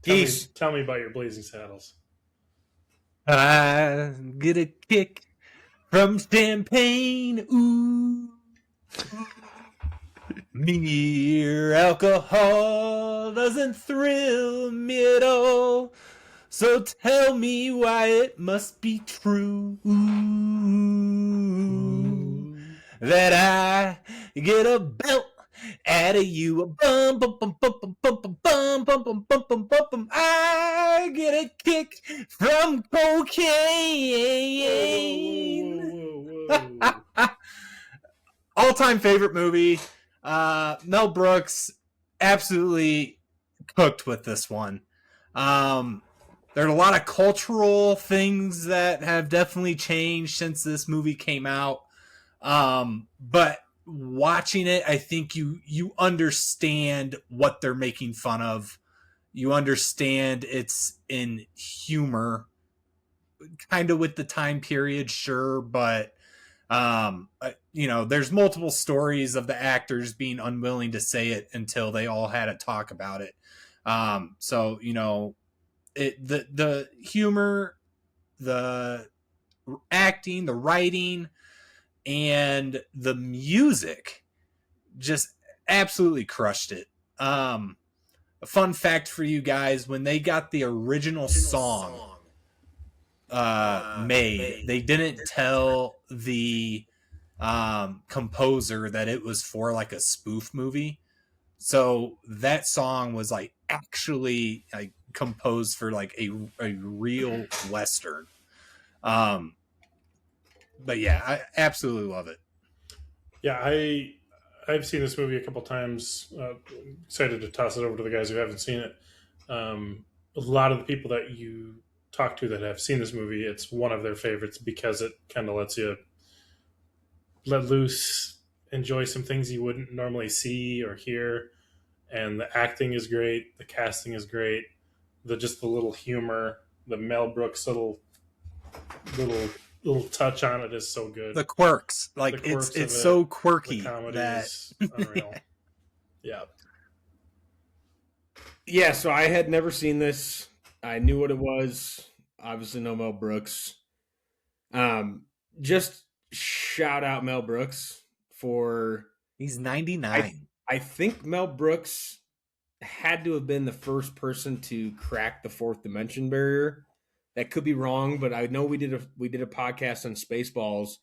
Tell me about your Blazing Saddles. I get a kick from champagne. Ooh. Mere alcohol doesn't thrill me at all. So tell me why it must be true that I get a belt out of you. A bum bum bum bum bum bum bum bum bum bum bum bum bum bum. I get a kick from cocaine. All-time favorite movie. Mel Brooks absolutely cooked with this one. There are a lot of cultural things that have definitely changed since this movie came out. But watching it, I think you understand what they're making fun of. You understand it's in humor, kind of with the time period, sure, but there's multiple stories of the actors being unwilling to say it until they all had a talk about it. The humor, the acting, the writing, and the music just absolutely crushed it. A fun fact for you guys, when they got the original song made, they didn't tell the composer that it was for like a spoof movie. So that song was like actually like composed for like a real Western. But yeah, I absolutely love it. Yeah, I've seen this movie a couple times. Excited to toss it over to the guys who haven't seen it. A lot of the people that you talk to that have seen this movie, it's one of their favorites because it kind of lets you let loose, enjoy some things you wouldn't normally see or hear. And the acting is great, the casting is great, the little humor, the Mel Brooks little touch on it is so good. The quirks, like the quirks it's so quirky. The comedy is unreal. Yeah, so I had never seen this. I knew what it was. Obviously, no Mel Brooks. Just shout out Mel Brooks for... He's 99. I think Mel Brooks had to have been the first person to crack the fourth dimension barrier. That could be wrong, but I know we did a podcast on Spaceballs,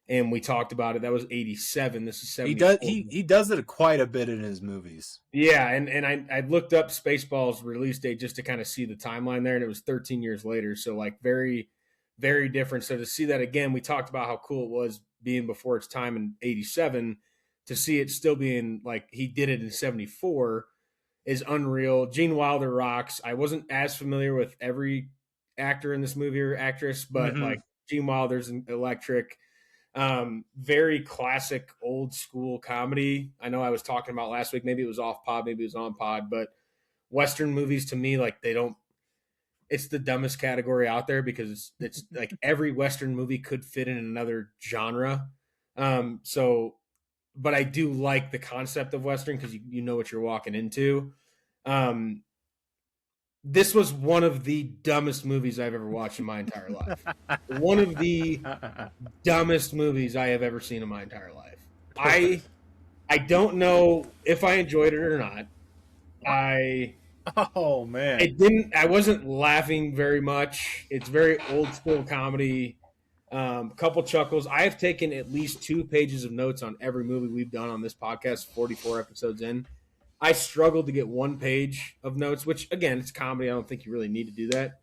and we talked about it. That was 87. This is 74. He does it quite a bit in his movies. Yeah, and I looked up Spaceballs release date just to kind of see the timeline there, and it was 13 years later. So like very, very different. So to see that again, we talked about how cool it was being before its time in 87. To see it still being like he did it in 74 is unreal. Gene Wilder rocks. I wasn't as familiar with every actor in this movie or actress, but like Gene Wilder's electric. Very classic old school comedy. I know I was talking about last week, maybe it was off pod, maybe it was on pod, but Western movies to me, like it's the dumbest category out there because it's like every Western movie could fit in another genre. But I do like the concept of Western because you know what you're walking into. This was one of the dumbest movies I've ever watched in my entire life. One of the dumbest movies I have ever seen in my entire life. I don't know if I enjoyed it or not. Oh man. I wasn't laughing very much. It's very old school comedy. A couple chuckles. I have taken at least 2 pages of notes on every movie we've done on this podcast, 44 episodes in. I struggled to get 1 page of notes, which, again, it's comedy. I don't think you really need to do that.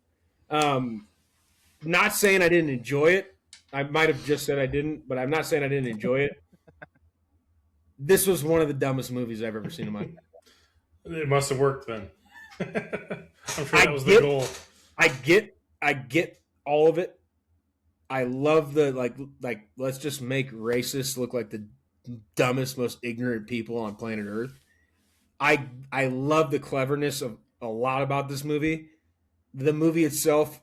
Not saying I didn't enjoy it. I might have just said I didn't, but I'm not saying I didn't enjoy it. This was one of the dumbest movies I've ever seen in my life. It must have worked then. I'm sure that was the goal. I get all of it. I love the like let's just make racists look like the dumbest, most ignorant people on planet Earth. I love the cleverness of a lot about this movie. The movie itself,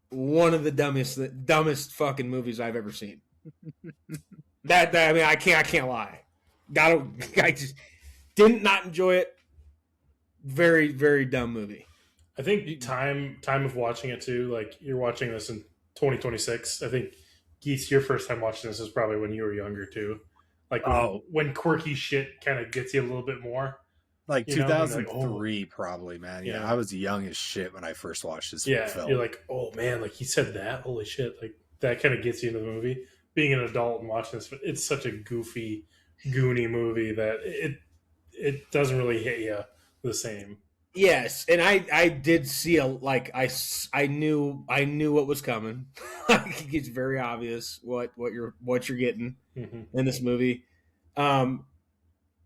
one of the dumbest fucking movies I've ever seen. that I mean, I can't lie. I just did not enjoy it. Very, very dumb movie. I think time of watching it too. Like you're watching this in 2026. I think Geese, your first time watching this is probably when you were younger too. Like when quirky shit kind of gets you a little bit more. Like 2003, probably, man. Yeah, I was young as shit when I first watched this film. You're like, oh man, like he said that. Holy shit! Like that kind of gets you into the movie. Being an adult and watching this, it's such a goofy, goony movie that it doesn't really hit you the same. Yes, and I did see I knew what was coming. It's very obvious what you're getting in this movie.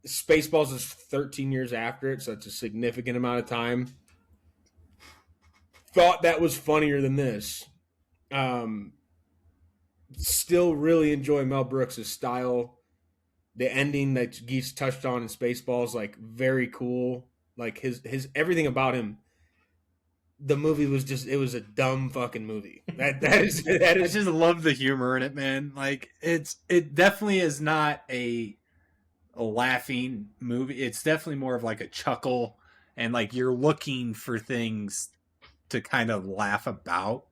Spaceballs is 13 years after it, so it's a significant amount of time. Thought that was funnier than this. Still really enjoy Mel Brooks' style. the ending that Geese touched on in Spaceballs, like very cool. Like his everything about him. The movie was it was a dumb fucking movie. That is. I just love the humor in it, man. Like it definitely is not a laughing movie. It's definitely more of like a chuckle, and like you're looking for things to kind of laugh about.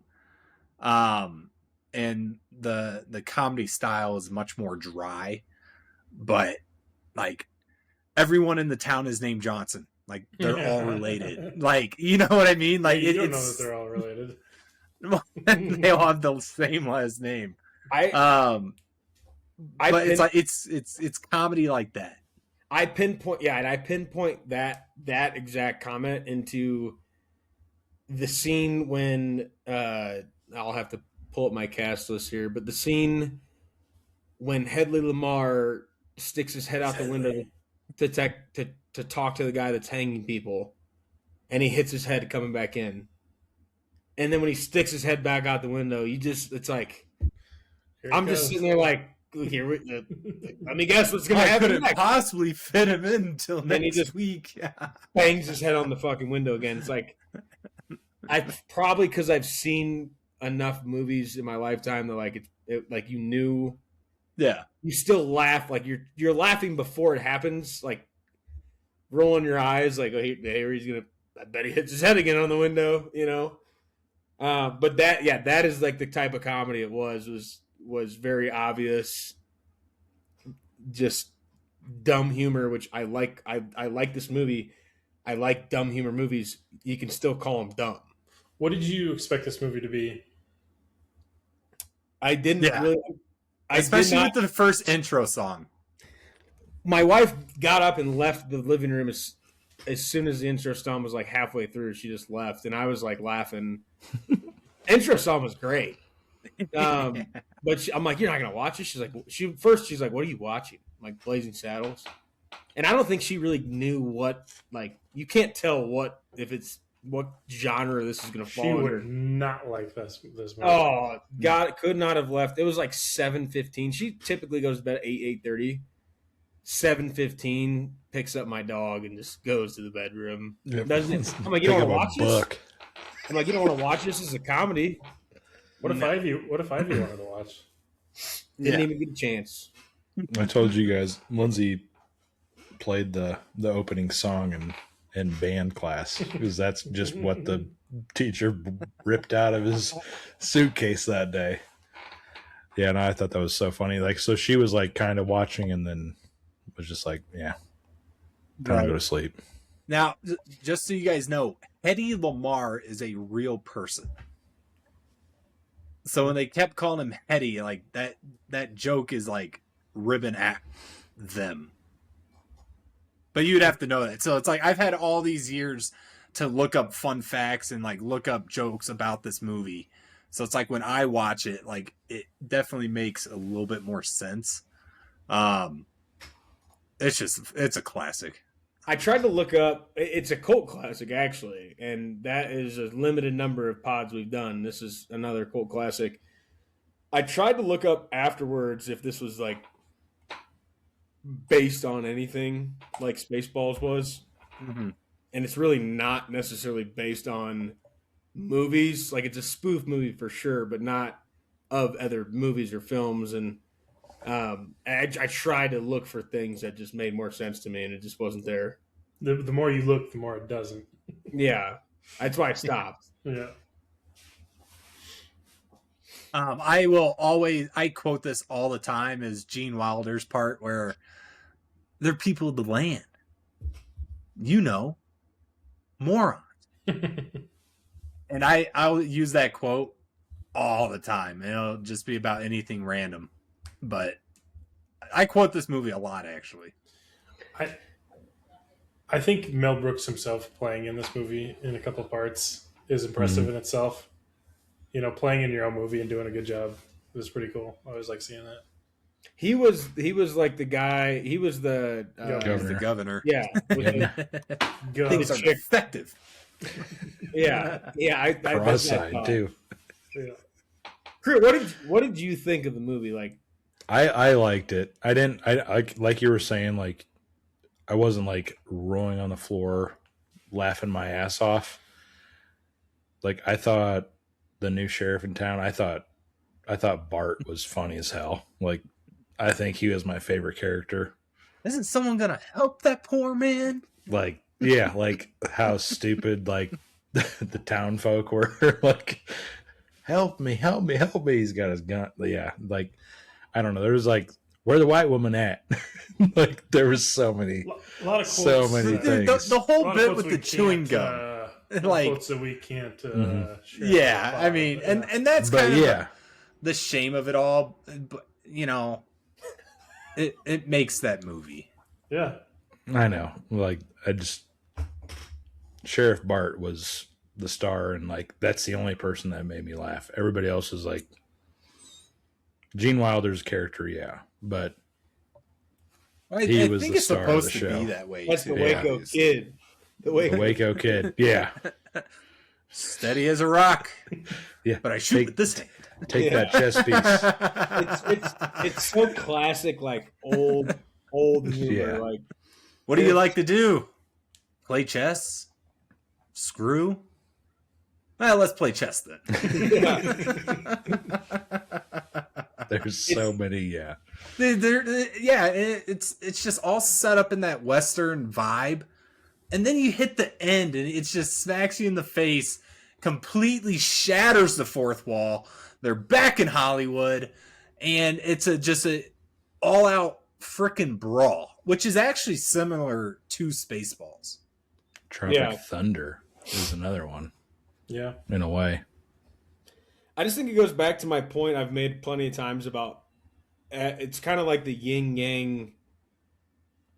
And the comedy style is much more dry, but like everyone in the town is named Johnson. Like they're all related. Like, you know what I mean? Like you don't know that they're all related. They all have the same last name. But it's like it's comedy like that. I pinpoint that exact comment into the scene when I'll have to pull up my cast list here, but the scene when Hedley Lamar sticks his head out the window to talk to the guy that's hanging people, and he hits his head coming back in, and then when he sticks his head back out the window, it's like I'm just sitting there like, here, let me guess what's gonna happen. Couldn't possibly fit him in until next week. Bangs his head on the fucking window again. It's like probably because I've seen enough movies in my lifetime that like you knew. Yeah, you still laugh, like you're laughing before it happens, like rolling your eyes, like, oh, here he's gonna. I bet he hits his head again on the window, you know. But that is like the type of comedy it was very obvious, just dumb humor, which I like. I like this movie. I like dumb humor movies. You can still call them dumb. What did you expect this movie to be? I didn't really. Especially with the first intro song. My wife got up and left the living room as soon as the intro song was like halfway through. She just left, and I was like laughing. Intro song was great, but I'm like, "You're not gonna watch it?" She's like, "She's like, what are you watching?" I'm like, Blazing Saddles, and I don't think she really knew what. Like, you can't tell what genre this is going to fall under. She would not like this movie. Oh, God, it could not have left. It was like 7:15. She typically goes to bed at 8:30. 7:15, picks up my dog and just goes to the bedroom. I'm like, you don't want to watch this? I'm like, you don't want to watch this? This is a comedy. What if Ivy wanted to watch? Didn't even get a chance. I told you guys, Lindsay played the opening song in band class because that's just what the teacher ripped out of his suitcase that day. Yeah, and I thought that was so funny. Like, so she was like kind of watching and then was just like, yeah, time to go to sleep. Now, just so you guys know, Hedy Lamarr is a real person. So when they kept calling him Hedy, like that joke is like ribbon at them. But you'd have to know that. So it's like I've had all these years to look up fun facts and like look up jokes about this movie. So it's like when I watch it, like it definitely makes a little bit more sense. It's a classic. I tried to look up. It's a cult classic, actually, and that is a limited number of pods we've done. This is another cult classic. I tried to look up afterwards if this was like based on anything like Spaceballs was, and it's really not necessarily based on movies. Like, it's a spoof movie for sure, but not of other movies or films. And I tried to look for things that just made more sense to me, and it just wasn't there. The more you look, the more it doesn't. Yeah, that's why I stopped. Yeah. I quote this all the time is Gene Wilder's part where they're people of the land. You know, morons. And I'll use that quote all the time. It'll just be about anything random. But I quote this movie a lot, actually. I think Mel Brooks himself playing in this movie in a couple parts is impressive in itself. You know, playing in your own movie and doing a good job was pretty cool. I always like seeing that. He was like the guy. He was the governor. Yeah, he was effective. Yeah. I cross-eyed too. Yeah. Crew, what did you think of the movie? Like, I liked it. I didn't. I like you were saying. Like I wasn't like rolling on the floor, laughing my ass off. Like I thought the new sheriff in town. I thought Bart was funny as hell. Like I think he was my favorite character. Isn't someone gonna help that poor man? Like yeah, like how stupid like the town folk were. Like help me, help me, help me. He's got his gun. Yeah, like I don't know. There was like, where the white woman at? Like there was so many, a lot of quotes, so many things. The whole bit with the chewing gum, like quotes that we can't. Yeah, I mean, and that's kind of the shame of it all. But you know, it makes that movie. Yeah, I know. Like Sheriff Bart was the star, and like that's the only person that made me laugh. Everybody else is like Gene Wilder's character, yeah, but he was the star of the show. To be that way. That's the Waco kid. The Waco kid, yeah. Steady as a rock. Yeah, but I shoot with this hand. Take that chess piece. It's so classic, like old humor. Yeah. Like, what do you like to do? Play chess? Screw? Well, let's play chess then. There's so many, yeah. It's just all set up in that Western vibe. And then you hit the end and it just smacks you in the face, completely shatters the fourth wall. They're back in Hollywood, and it's just a all-out frickin' brawl, which is actually similar to Spaceballs. Tropic Thunder is another one. Yeah. In a way. I just think it goes back to my point I've made plenty of times about it's kind of like the yin-yang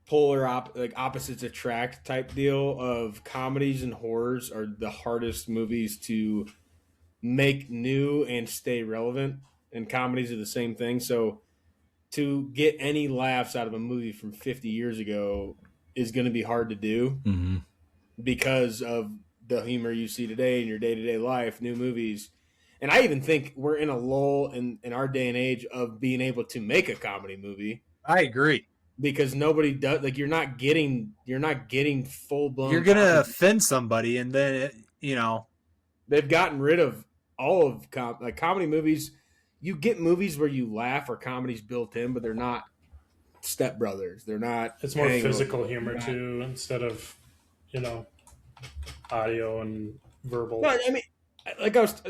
polar opposites attract type deal of comedies and horrors are the hardest movies to make new and stay relevant, and comedies are the same thing. So to get any laughs out of a movie from 50 years ago is going to be hard to do because of the humor you see today in your day-to-day life, new movies. And I even think we're in a lull in our day and age of being able to make a comedy movie. I agree. Because nobody does, like, you're not getting full blown. You're gonna offend somebody, and then they've gotten rid of all of comedy movies. You get movies where you laugh or comedies built in, but they're not Step Brothers. They're not. It's more physical humor too, instead of audio and verbal. No, I mean,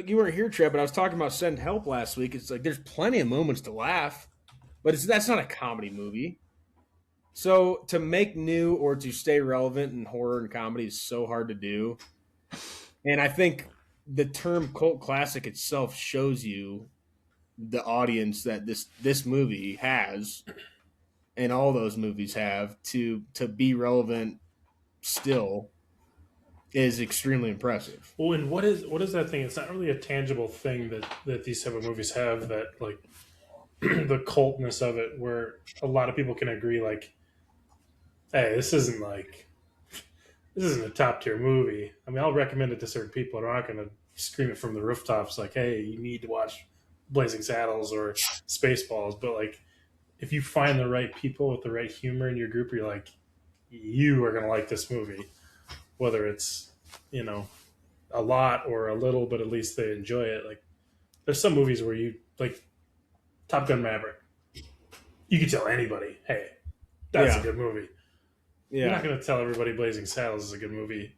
you weren't here, Trev, but I was talking about Send Help last week. It's like there's plenty of moments to laugh, but that's not a comedy movie. So to make new or to stay relevant in horror and comedy is so hard to do. And I think the term cult classic itself shows you the audience that this movie has and all those movies have to be relevant still is extremely impressive. Well, and what is that thing? It's not really a tangible thing that these type of movies have, that like the cultness of it, where a lot of people can agree like, hey, this isn't a top tier movie. I mean, I'll recommend it to certain people, and I'm not going to scream it from the rooftops like, hey, you need to watch Blazing Saddles or Spaceballs. But like, if you find the right people with the right humor in your group, you're like, you are going to like this movie, whether it's a lot or a little, but at least they enjoy it. Like, there's some movies where you like Top Gun Maverick. You can tell anybody, hey, that's a good movie. Yeah. You're not going to tell everybody Blazing Saddles is a good movie,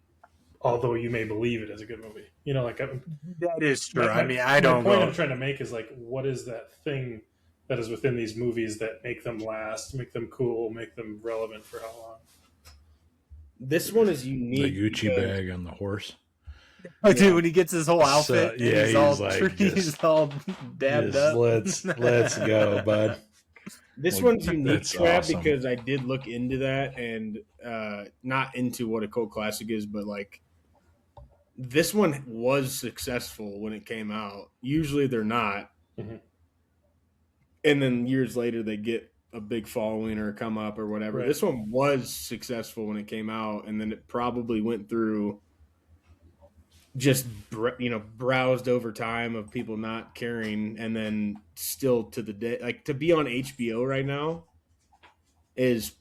although you may believe it as a good movie. That is true. The point I'm trying to make is like, what is that thing that is within these movies that make them last, make them cool, make them relevant for how long? This one is unique. The Gucci bag on the horse. Oh, dude, when he gets his whole outfit, he's all dabbed up. Let's go, bud. This one's unique, Trav, because I did look into that, and not into what a cult classic is, but like this one was successful when it came out. Usually they're not. Mm-hmm. And then years later they get a big following or come up or whatever. Right. This one was successful when it came out, and then it probably went through just browsed over time of people not caring, and then still to the day, like to be on HBO right now is,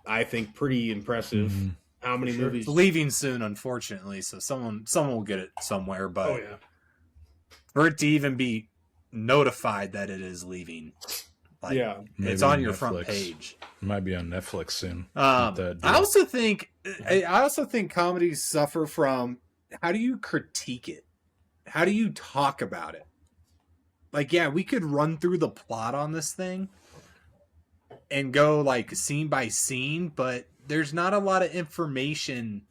I think, pretty impressive. Mm-hmm. How many movies? It's leaving soon, unfortunately, so someone will get it somewhere. But for it to even be notified that it is leaving, like, it's on your front page. It might be on Netflix soon. I also think comedies suffer from, how do you critique it? How do you talk about it? Like, yeah, we could run through the plot on this thing and go like scene by scene, but there's not a lot of information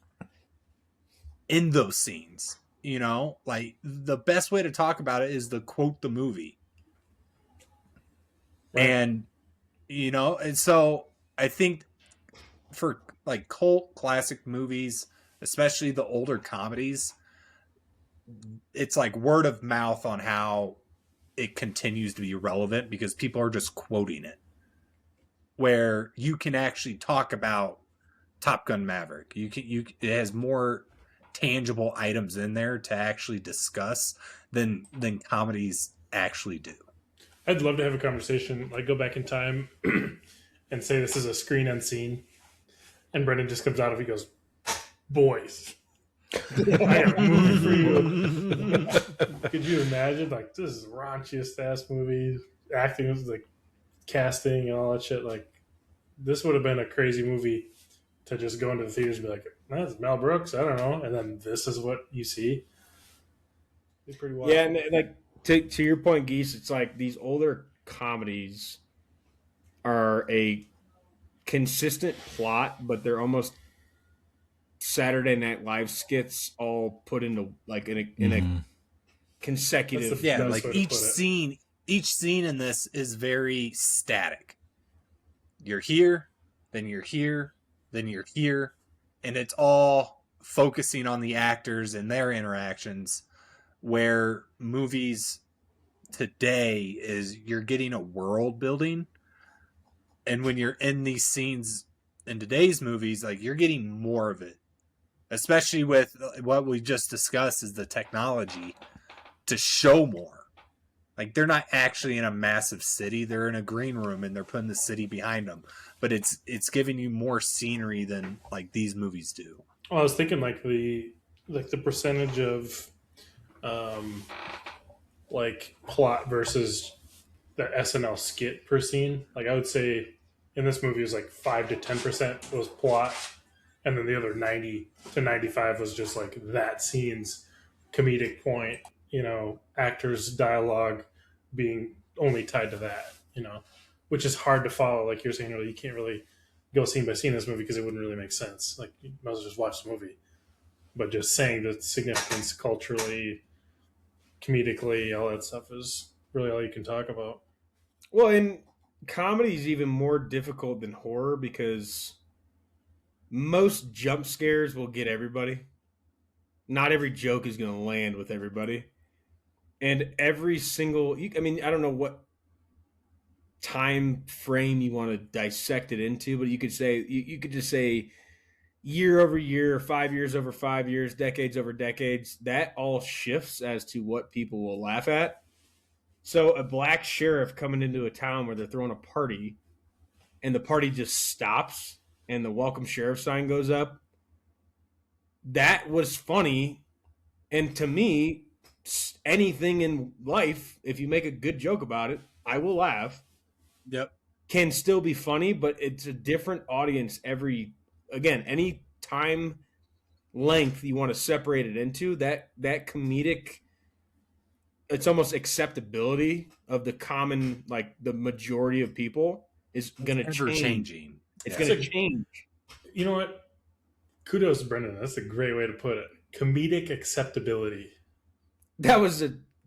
in those scenes. You know, like the best way to talk about it is to quote the movie. Right. And, you know, and so I think for like cult classic movies, especially the older comedies, it's like word of mouth on how it continues to be relevant because people are just quoting it. Where you can actually talk about Top Gun Maverick. It has more tangible items in there to actually discuss than comedies actually do. I'd love to have a conversation, like go back in time and say this is a screen unseen, and Brendan just comes out of it, he goes, "Boys, I got a movie for you." Could you imagine? Like, this is the raunchiest ass movie. Acting was like casting and all that shit. Like, this would have been a crazy movie to just go into the theaters and be like, "That's Mel Brooks, I don't know," and then this is what you see. It's pretty wild. Yeah, and like to your point, Geese, it's like these older comedies are a consistent plot, but they're almost Saturday Night Live skits all put into like in a consecutive. Like each scene in this is very static. You're here, then you're here, then you're here, and it's all focusing on the actors and their interactions, where movies today is you're getting a world building, and when you're in these scenes in today's movies, like you're getting more of it, especially with what we just discussed is the technology to show more. Like, they're not actually in a massive city. They're in a green room and they're putting the city behind them. But it's giving you more scenery than like these movies do. Well, I was thinking like the percentage of like plot versus the SNL skit per scene. Like, I would say in this movie it was like 5 to 10% was plot, and then the other 90 to 95 was just like that scene's comedic point. You know, actors' dialogue being only tied to that, you know, which is hard to follow. Like you're saying, you can't really go scene by scene in this movie because it wouldn't really make sense. Like, you might as well just watch the movie. But just saying the significance culturally, comedically, all that stuff is really all you can talk about. Well, and comedy is even more difficult than horror because most jump scares will get everybody. Not every joke is going to land with everybody. And every single, I mean, I don't know what time frame you want to dissect it into, but you could say, you could just say year over year, 5 years over 5 years, decades over decades. That all shifts as to what people will laugh at. So a black sheriff coming into a town where they're throwing a party and the party just stops and the welcome sheriff sign goes up. That was funny. And to me, anything in life, if you make a good joke about it, I will laugh. Yep. Can still be funny, but it's a different audience any time length you want to separate it into, that comedic, it's almost acceptability of the common, like the majority of people is going to change. It's going to change. You know what? Kudos, Brendan. That's a great way to put it. Comedic acceptability. That was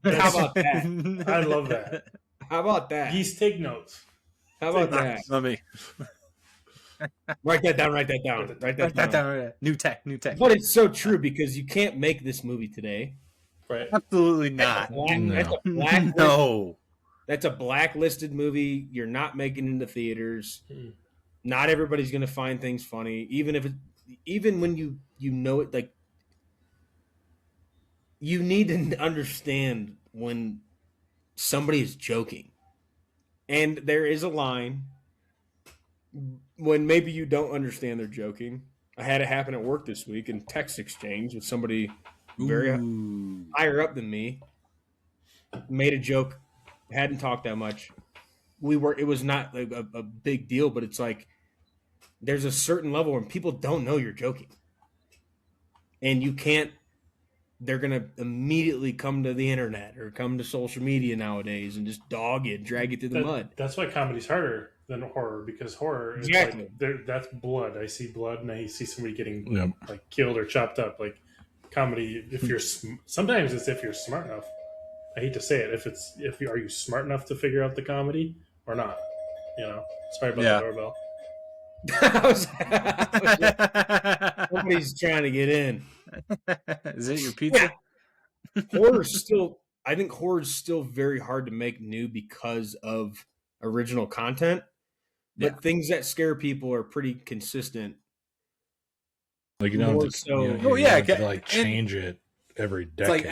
how about that? I love that. How about that? Geese, take notes. How about that? Let me write that down. Write that down. New tech. But it's so true because you can't make this movie today. Right? Absolutely not. That's a blacklisted movie. You're not making it into theaters. Not everybody's going to find things funny, even when you know it. Like, you need to understand when somebody is joking. And there is a line when maybe you don't understand they're joking. I had it happen at work this week in text exchange with somebody very higher up than me. Made a joke, hadn't talked that much. It was not a big deal, but it's like there's a certain level when people don't know you're joking. And you can't, they're going to immediately come to the internet or come to social media nowadays and just dog it, drag it through the mud. That's why comedy's harder than horror, because horror is like, that's blood. I see blood and I see somebody getting like killed or chopped up. Like comedy, if you're sometimes it's if you're smart enough. I hate to say it. Are you smart enough to figure out the comedy or not? You know, sorry about the doorbell. Somebody's trying to get in. Is it your pizza? Yeah. I think horror's still very hard to make new because of original content. But things that scare people are pretty consistent. Like you don't have to like change it every decade. It's like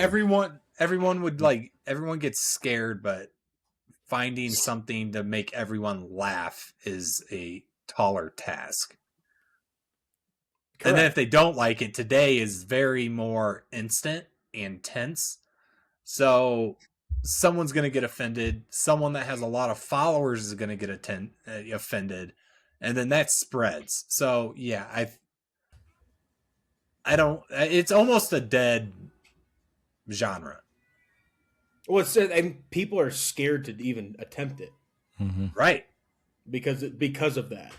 everyone would like everyone gets scared, but finding something to make everyone laugh is a taller task. Correct. And then if they don't like it, today is very more instant and tense. So someone's going to get offended. Someone that has a lot of followers is going to get offended. And then that spreads. So yeah, it's almost a dead genre. Well, and people are scared to even attempt it. Mm-hmm. Right. Because of that.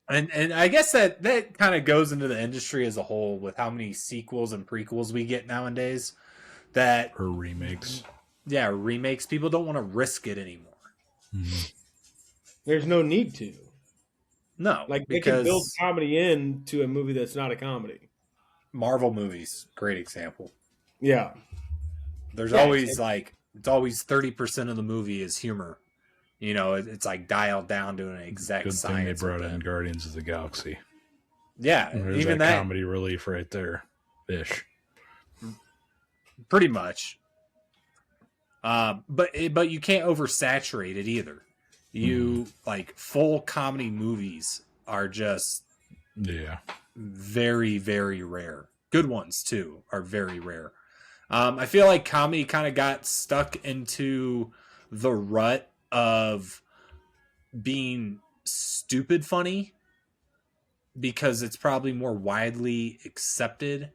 And I guess that kind of goes into the industry as a whole with how many sequels and prequels we get nowadays. Or remakes. Yeah, remakes. People don't want to risk it anymore. Mm-hmm. There's no need to. No. Like, they can build comedy into a movie that's not a comedy. Marvel movies, great example. Yeah. There's always it's always 30% of the movie is humor. You know, it's like dialed down to an exact Good science. Good thing they brought in Guardians of the Galaxy. Yeah, there's even that comedy relief right there, ish. Pretty much. But you can't oversaturate it either. Like full comedy movies are just very, very rare. Good ones too are very rare. I feel like comedy kind of got stuck into the rut of being stupid funny because it's probably more widely accepted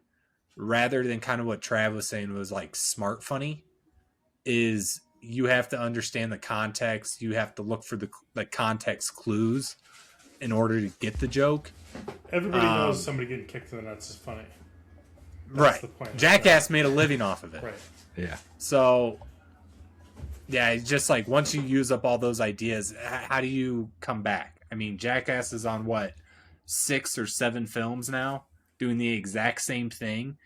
rather than kind of what Trav was saying was like smart funny. Is you have to understand the context. You have to look for the context clues in order to get the joke. Everybody knows somebody getting kicked in the nuts is funny. That's the point. Jackass made a living off of it. Right. Yeah. So, yeah, it's just like once you use up all those ideas, how do you come back? I mean, Jackass is on 6 or 7 films now doing the exact same thing,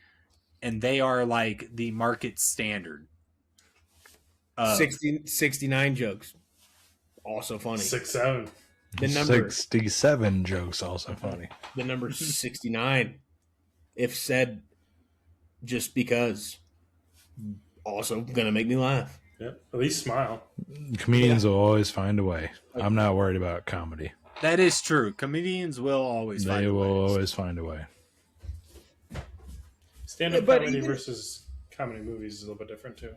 and they are like the market standard. 69 jokes. Also funny. 6-7. The number 67 jokes also funny. The number 69, if said just because, also gonna make me laugh. Yeah, at least smile. Comedians will always find a way. I'm not worried about comedy. That is true. Comedians will always find a way. They will always find a way. Stand-up comedy versus comedy movies is a little bit different too.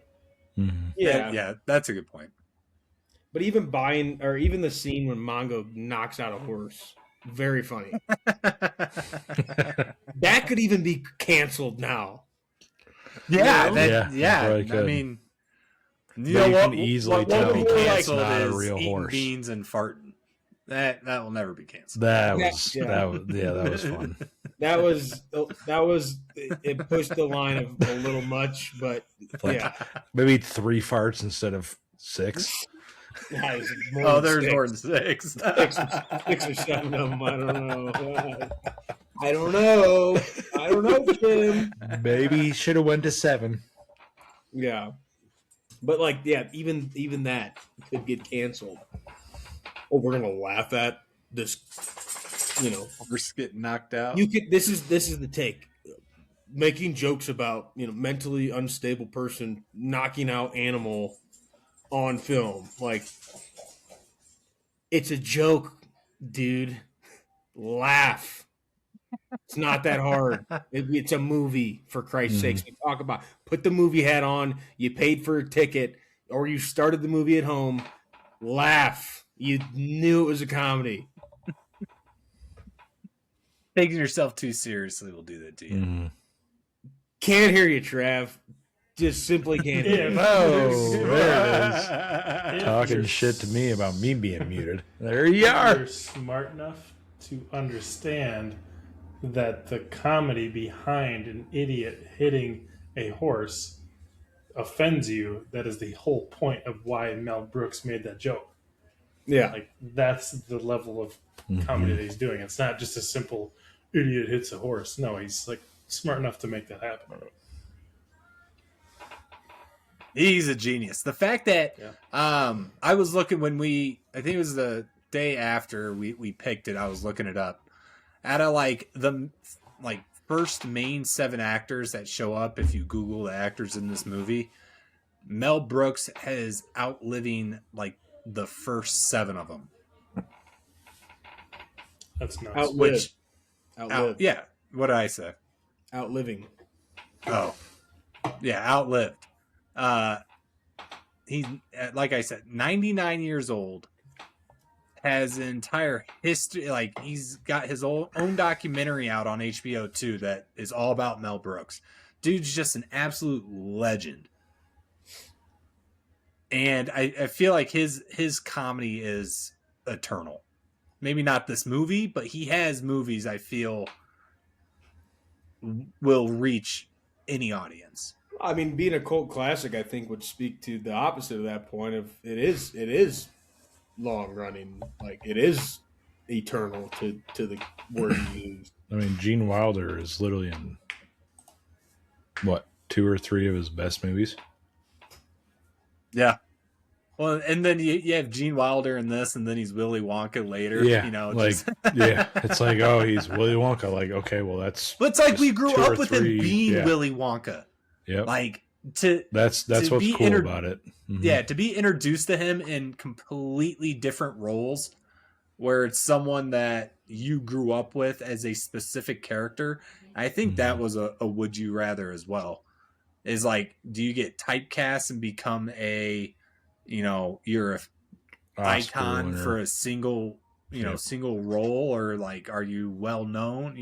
Mm-hmm. Yeah, that's a good point. But even the scene when Mongo knocks out a horse, very funny. That could even be canceled now. Yeah, I mean, you can easily tell it's not a real horse. Beans and farting. That will never be canceled. That was fun. That was it pushed the line a little much, but maybe 3 farts instead of 6. There's more than 6. 6 or 7 of them. I don't know, Tim. Maybe he should have went to 7. Yeah, but even that could get canceled. Oh, we're gonna laugh at this. Horse getting knocked out. This is the take. making jokes about, mentally unstable person knocking out animal on film. Like, it's a joke, dude. Laugh. It's not that hard. It's a movie, for Christ's sakes. We talk about, put the movie hat on, you paid for a ticket, or you started the movie at home. Laugh. You knew it was a comedy. Taking yourself too seriously will do that to you. Can't hear you, Trav. Just simply can't hear you. Oh, there it is. Talking shit to me about me being muted. There you are. You're smart enough to understand that the comedy behind an idiot hitting a horse offends you. That is the whole point of why Mel Brooks made that joke. Yeah. Like, that's the level of comedy that he's doing. It's not just a simple idiot hits a horse. No, he's like smart enough to make that happen. He's a genius. The fact that I was looking I think it was the day after we picked it, I was looking it up. Out of the first main 7 actors that show up, if you Google the actors in this movie, Mel Brooks has outliving the first 7 of them. That's nuts. Outlive. Yeah. What did I say? Outliving. Oh, yeah, outlived. He's, like I said, 99 years old. Has an entire history. He's got his own documentary out on HBO too that is all about Mel Brooks. Dude's just an absolute legend. And I feel like his comedy is eternal. Maybe not this movie, but he has movies I feel will reach any audience. I mean, being a cult classic, I think, would speak to the opposite of that point. Of it is long running, it is eternal to the word you use. I mean, Gene Wilder is literally in 2 or 3 of his best movies. Yeah. Well, and then you have Gene Wilder in this, and then he's Willy Wonka later. Yeah, yeah, it's like, oh, he's Willy Wonka. Like, okay, well, that's. But it's like we grew up with him being Willy Wonka. Yeah, that's what's cool about it. Mm-hmm. Yeah, to be introduced to him in completely different roles, where it's someone that you grew up with as a specific character. I think that was a would you rather as well. Is do you get typecast and become you're a icon for a single single role, or are you well known?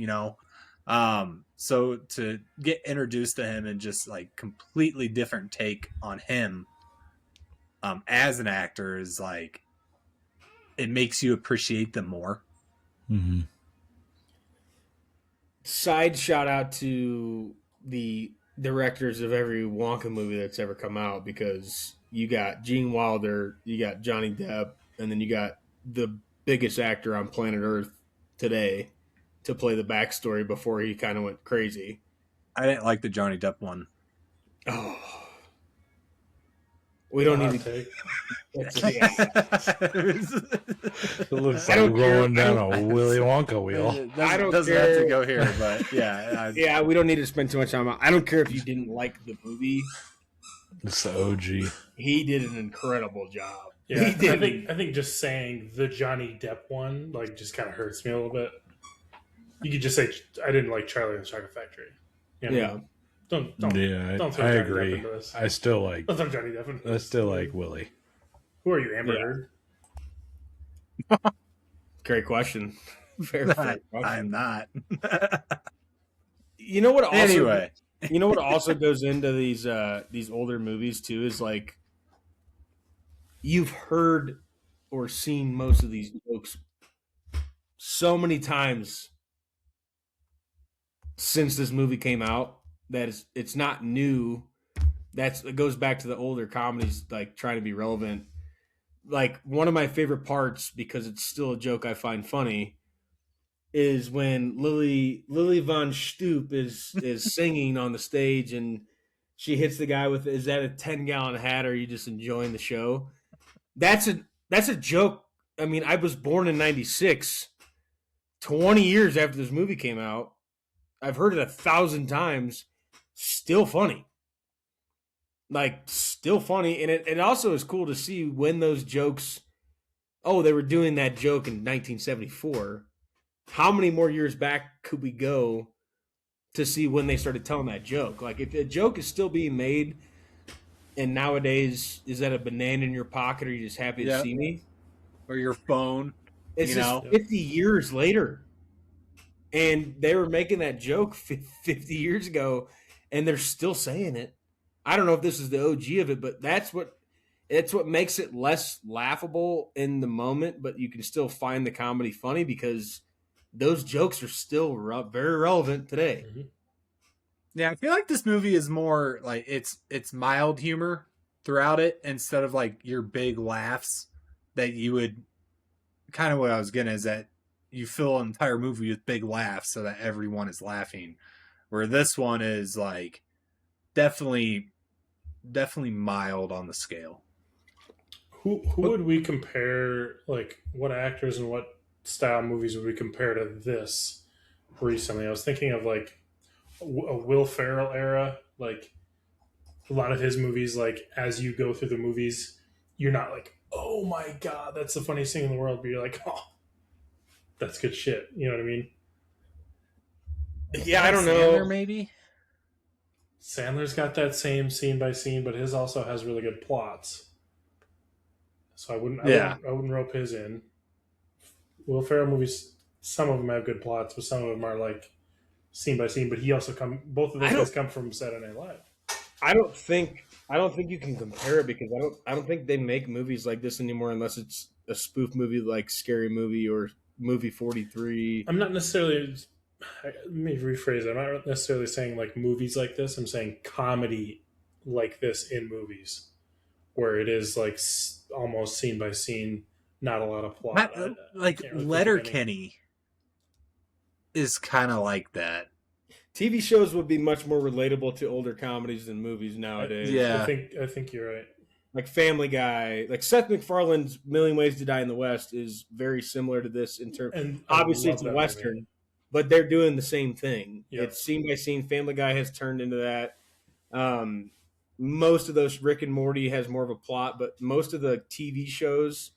So to get introduced to him and just completely different take on him as an actor is it makes you appreciate them more. Mm-hmm. Side shout out to the directors of every Wonka movie that's ever come out, because you got Gene Wilder, you got Johnny Depp, and then you got the biggest actor on planet Earth today to play the backstory before he kind of went crazy. I didn't like the Johnny Depp one. Oh, we don't need to take. It looks like we're going down a Willy Wonka wheel. I don't doesn't care. Have to go here, but yeah, yeah, we don't need to spend too much time on. I don't care if you didn't like the movie. It's the OG. He did an incredible job. Yeah, I think just saying the Johnny Depp one just kind of hurts me a little bit. You could just say I didn't like Charlie and the Chocolate Factory. Yeah. Don't yeah, don't throw I Johnny agree. Depp into this. I still like. Don't throw Johnny Depp into this. I still like Willie. Who are you, Amber Heard? Great question. Fair question. I'm not. You know what? Also, anyway, you know what also goes into these older movies too is you've heard or seen most of these jokes so many times since this movie came out that it's not new. It goes back to the older comedies trying to be relevant. One of my favorite parts, because it's still a joke I find funny, is when Lily Von Stoop is singing on the stage and she hits the guy with, is that a 10-gallon hat, or are you just enjoying the show? That's a joke. I mean, I was born in 96, 20 years after this movie came out. I've heard it 1,000 times, still funny. Like, still funny. And it also is cool to see when those jokes, they were doing that joke in 1974. How many more years back could we go to see when they started telling that joke? Like, if a joke is still being made, and nowadays, is that a banana in your pocket, or are you just happy to see me? Or your phone. It's just 50 years later. And they were making that joke 50 years ago, and they're still saying it. I don't know if this is the OG of it, but that's what makes it less laughable in the moment, but you can still find the comedy funny because those jokes are still very relevant today. Mm-hmm. Yeah, I feel like this movie is more like it's mild humor throughout it instead of like your big laughs that you would. Kind of what I was getting is that you fill an entire movie with big laughs so that everyone is laughing, where this one is like definitely mild on the scale. Who would we compare? Like, what actors and what style movies would we compare to this recently? I was thinking of like a Will Ferrell era, like a lot of his movies. Like, as you go through the movies, you're not like, oh my god, that's the funniest thing in the world, but you're like, oh, that's good shit. You know what I mean? Yeah, I don't know. Sandler, maybe? Sandler's got that same scene by scene, but his also has really good plots. So I wouldn't rope his in. Will Ferrell movies, some of them have good plots, but some of them are like scene by scene. But he also both of those guys come from Saturday Night Live. I don't think you can compare it because I don't think they make movies like this anymore unless it's a spoof movie like Scary Movie or Movie 43. I'm not necessarily. Let me rephrase it. I'm not necessarily saying like movies like this. I'm saying comedy like this in movies, where it is like almost scene by scene, not a lot of plot. Like Letterkenny is kind of like that. TV shows would be much more relatable to older comedies than movies nowadays. Yeah, I think you're right. Like Family Guy, like Seth MacFarlane's Million Ways to Die in the West is very similar to this in terms. And obviously, it's a Western, movie. But they're doing the same thing. Yep. It's scene by scene. Family Guy has turned into that. Most of those Rick and Morty has more of a plot, but most of the TV shows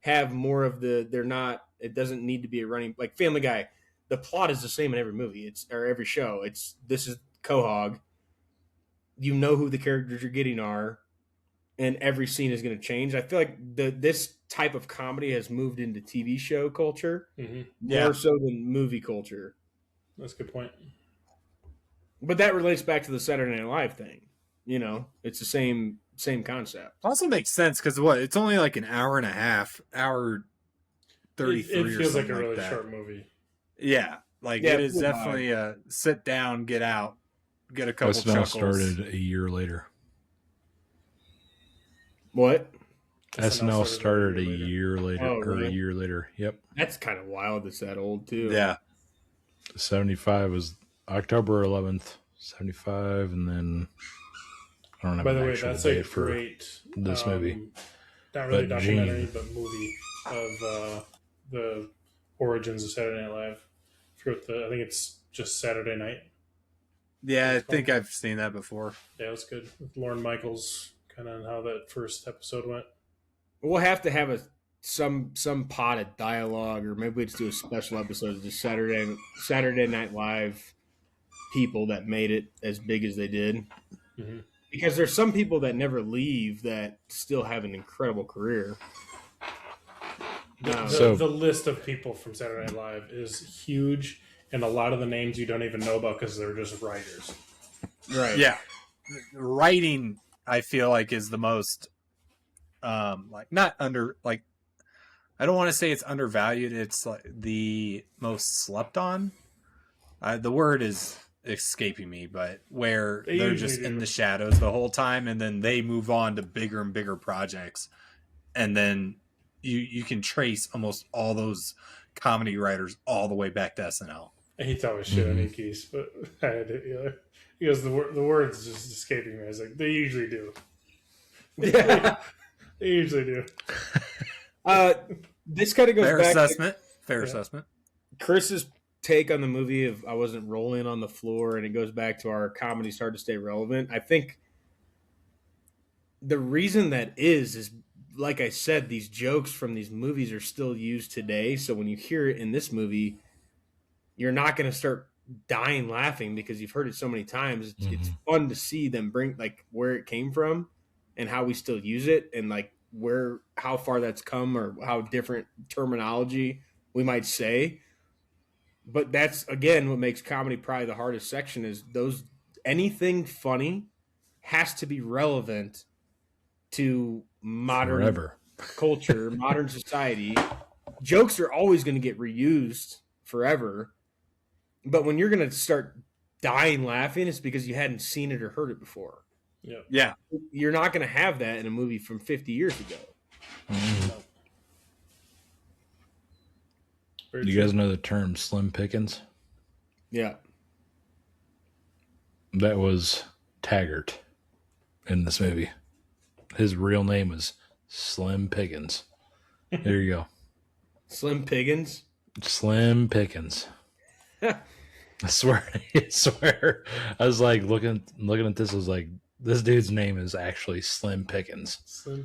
have more of the. They're not. It doesn't need to be a running like Family Guy. The plot is the same in every movie. Or every show. This is Quahog. You know who the characters you're getting are, and every scene is going to change. I feel like this type of comedy has moved into TV show culture more so than movie culture. That's a good point. But that relates back to the Saturday Night Live thing. You know, it's the same concept. Also makes sense because it's only like an hour and a half, hour 33. It feels like a really that. Short movie. Yeah, it is definitely a sit down, get out, get a couple SNL chuckles. Started a year later. What? SNL started a year later. Oh, really? Or a year later. Yep. That's kind of wild. It's that old too. Yeah. 75 was October 11th. 75, and then I don't know. By the way, that's a great this movie. Not really documentary, but movie of the origins of Saturday Night Live. I think it's just Saturday Night. Yeah, I think I've seen that before. Yeah, it was good. With Lorne Michaels, kind of how that first episode went. We'll have to have some potted dialogue, or maybe let's do a special episode of just Saturday Night Live people that made it as big as they did. Mm-hmm. Because there's some people that never leave that still have an incredible career. The list of people from Saturday Night Live is huge, and a lot of the names you don't even know about because they're just writers. Right. Yeah. Writing, I feel like, is the most, not under, I don't want to say it's undervalued. It's like the most slept on. The word is escaping me, but where they're just in the shadows the whole time, and then they move on to bigger and bigger projects, and then you can trace almost all those comedy writers all the way back to SNL. And he thought we should on Geese, but I had to, he goes, the words just escaping me. I was like, they usually do. Yeah, they usually do. This kind of goes back Fair assessment. Chris's take on the movie of I wasn't rolling on the floor, and it goes back to our comedy's hard to stay relevant. I think the reason that is like I said, these jokes from these movies are still used today. So when you hear it in this movie, you're not going to start dying laughing because you've heard it so many times. It's fun to see them bring like where it came from and how we still use it, and like how far that's come, or how different terminology we might say. But that's, again, what makes comedy probably the hardest section is anything funny has to be relevant to modern culture, modern society. Jokes are always going to get reused forever. But when you're going to start dying laughing, it's because you hadn't seen it or heard it before. Yeah. You're not going to have that in a movie from 50 years ago. Do you guys know the term Slim Pickens? Yeah. That was Taggart in this movie. His real name was Slim Pickens. There you go. Slim Pickens? Slim Pickens. I swear. I was like looking at this. I was like, this dude's name is actually Slim Pickens.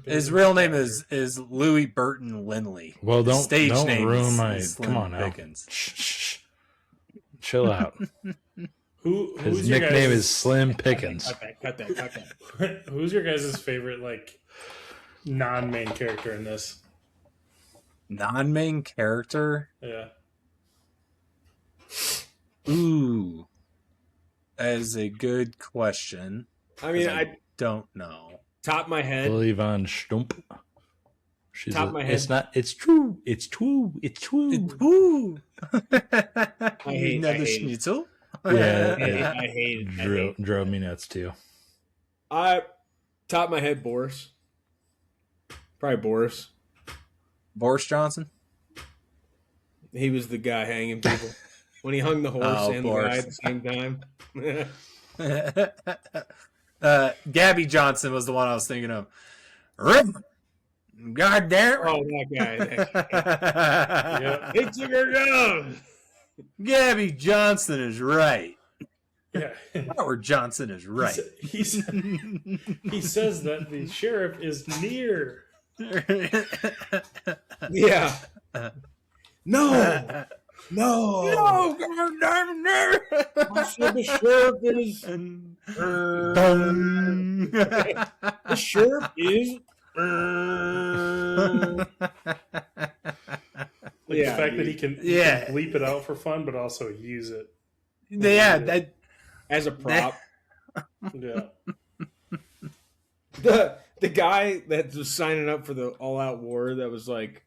His real name is Louis Burton Lindley. Well, don't name ruin my. Slim Come on now. Pickens. Shh. Chill out. His your nickname guys' is Slim Pickens. Cut that. Who's your guys' favorite like non-main character in this? Non-main character? Yeah. Ooh. That is a good question. I mean, I don't know. Top of my head. Lily Von Stump. Top of my head. It's true. Woo. I hate schnitzel. Yeah, I hate it. Drove me nuts too. Top of my head, Boris. Probably Boris. Boris Johnson? He was the guy hanging people. When he hung the horse and Boris. the guy at the same time. Gabby Johnson was the one I was thinking of. God damn. Oh, that guy. Yep. He took her down. Gabby Johnson is right. Yeah. Howard Johnson is right. He says that the sheriff is near. Yeah. No, God damn it! I said the sheriff is. The sheriff is. The fact that he can bleep it out for fun, but also use it. Yeah, as a prop. Yeah. The guy that was signing up for the all-out war, that was like,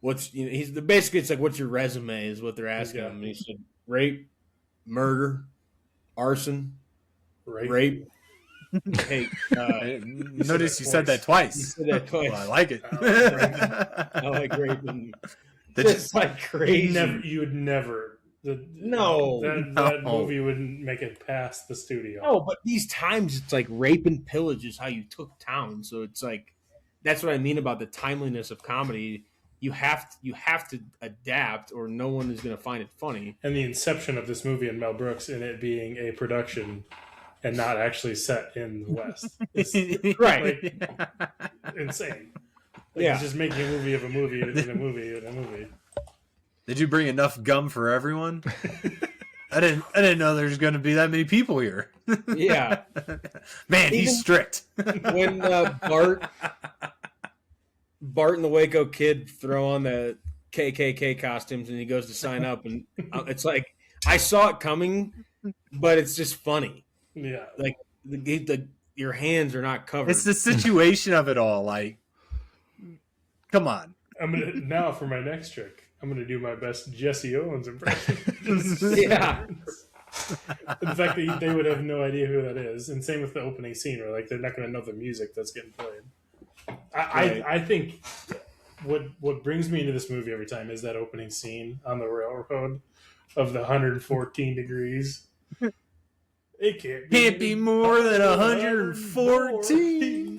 basically it's like, what's your resume is what they're asking him. And he said rape, murder, arson, rape. Hey, notice you said that twice. You said that twice. Well, I like it. I like rape. It's like crazy. You would never. That movie wouldn't make it past the studio. No, but these times it's like rape and pillage is how you took town. So it's like, that's what I mean about the timeliness of comedy. You have to adapt, or no one is going to find it funny. And the inception of this movie and Mel Brooks in it being a production and not actually set in the West, right? Insane. He's just making a movie of a movie and a movie and a movie. Did you bring enough gum for everyone? I didn't know there's going to be that many people here. Yeah, man, he's strict. When Bart and the Waco Kid throw on the KKK costumes and he goes to sign up, and it's like, I saw it coming, but it's just funny. Yeah, like your hands are not covered. It's the situation of it all. Like, come on. Now for my next trick, I'm gonna do my best Jesse Owens impression. Yeah. The fact that they would have no idea who that is, and same with the opening scene, where like they're not gonna know the music that's getting played. I think what brings me into this movie every time is that opening scene on the railroad of the 114 degrees. It can't be more than 114.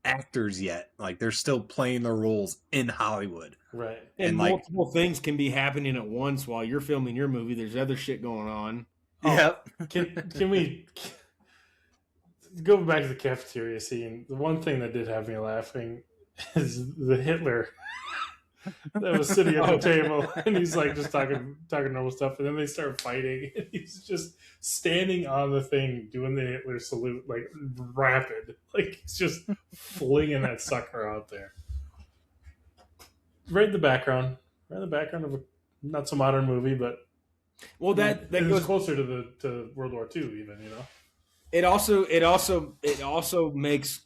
actors yet. Like they're still playing their roles in Hollywood. Right. And like multiple things can be happening at once while you're filming your movie. There's other shit going on. Yep. Can we go back to the cafeteria scene? The one thing that did have me laughing is the Hitler that was sitting at the table, and he's like just talking normal stuff, and then they start fighting, and he's just standing on the thing doing the Hitler salute like rapid, like he's just flinging that sucker out there. Right in the background of a not so modern movie, but well, that goes closer to World War II, even, you know. It also makes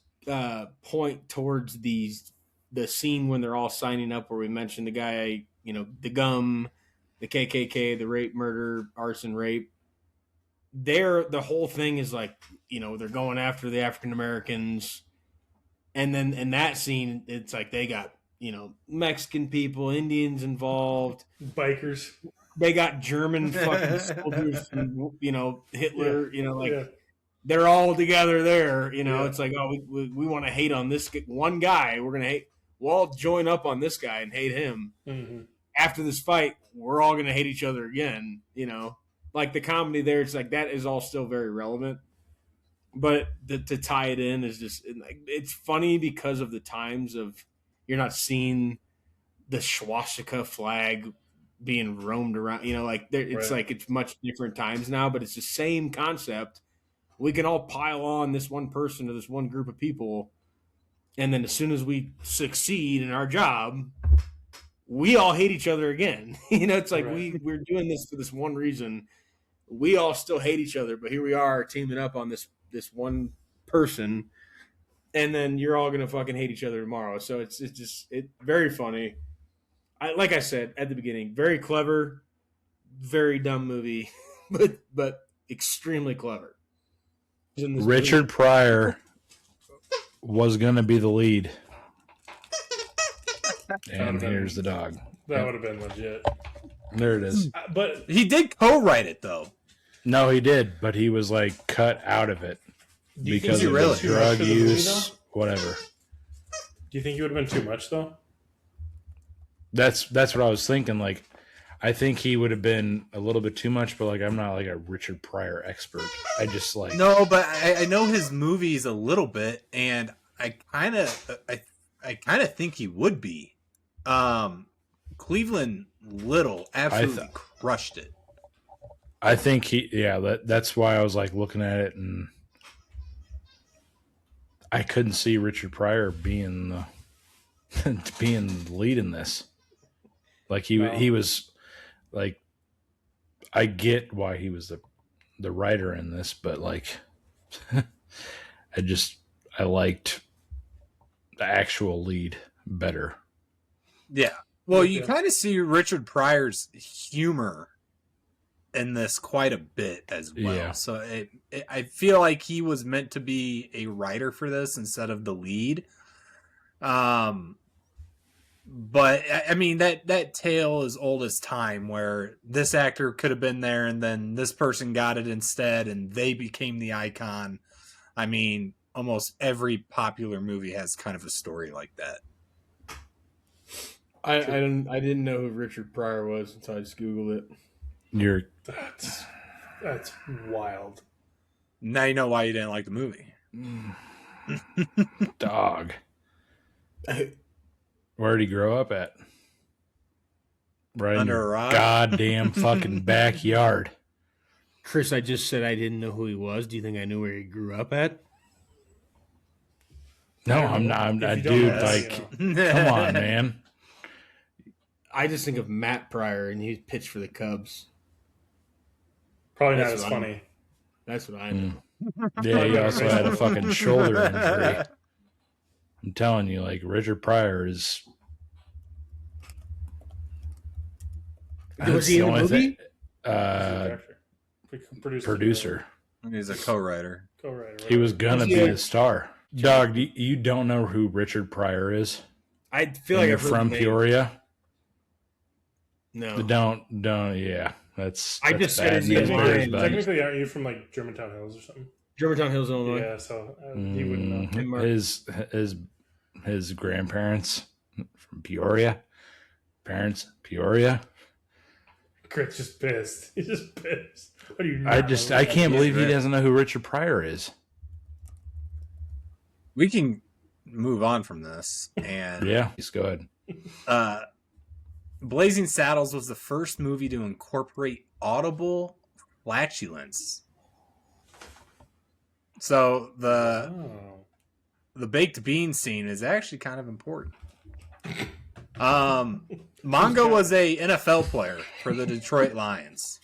point towards the scene when they're all signing up, where we mentioned the guy, you know, the gum, the KKK, the rape, murder, arson, rape. The whole thing is like, you know, they're going after the African Americans, and then in that scene, it's like they got, you know, Mexican people, Indians involved, bikers. They got German fucking soldiers, from, you know, Hitler. You know, like they're all together there. You know, it's like, oh, we want to hate on this one guy. We're gonna hate. We'll all join up on this guy and hate him. Mm-hmm. After this fight, we're all gonna hate each other again. You know, like the comedy there. It's like that is all still very relevant. But to tie it in is just, it's funny because of the times of, you're not seeing the swastika flag being roamed around, you know, like it's like it's much different times now, but it's the same concept. We can all pile on this one person or this one group of people, and then as soon as we succeed in our job, we all hate each other again. You know, it's like we're doing this for this one reason. We all still hate each other, but here we are teaming up on this one person. And then you're all gonna fucking hate each other tomorrow. So it's very funny. Like I said at the beginning, very clever, very dumb movie, but extremely clever. Richard Pryor was gonna be the lead, and here's the dog. That would have been legit. There it is. But he did co-write it though. No, he did, but he was like cut out of it. Because of the drug use, whatever. Do you think it would have been too much, though? That's what I was thinking. Like, I think he would have been a little bit too much, but like, I'm not like a Richard Pryor expert. I just like no, but I know his movies a little bit, and I kind of think he would be. Cleveland Little absolutely crushed it. I think that's why I was like looking at it, and I couldn't see Richard Pryor being the lead in this. Like he was like, I get why he was the writer in this, but like, I liked the actual lead better. Yeah. Well, you kind of see Richard Pryor's humor in this quite a bit as well. Yeah. So I feel like he was meant to be a writer for this instead of the lead. But I mean, that tale is old as time, where this actor could have been there and then this person got it instead and they became the icon. I mean, almost every popular movie has kind of a story like that. I didn't know who Richard Pryor was until I just Googled it. That's wild. Now you know why you didn't like the movie. Dog. Where'd he grow up at? Right under a rock? Goddamn fucking backyard. Chris, I just said I didn't know who he was. Do you think I knew where he grew up at? No, I'm not. Dude, like, come on, man. I just think of Matt Pryor, and he pitched for the Cubs. Probably not as funny. That's what I know. Yeah, he also had a fucking shoulder injury. I'm telling you, like, Richard Pryor is... Was he in the movie? Producer. He's a co-writer. Right? He was gonna be the star. Dog, you don't know who Richard Pryor is? I feel like you're from Peoria. No, don't. Yeah, that's. I just said his name. Technically, aren't you from like Germantown Hills or something? Germantown Hills, Illinois. Yeah, so he wouldn't know. His grandparents from Peoria. Peoria. Chris just pissed. He's just pissed. What do you? I can't believe he doesn't know who Richard Pryor is. We can move on from this, and yeah, just go ahead. Blazing Saddles was the first movie to incorporate audible flatulence. So the baked bean scene is actually kind of important. Mongo was a NFL player for the Detroit Lions.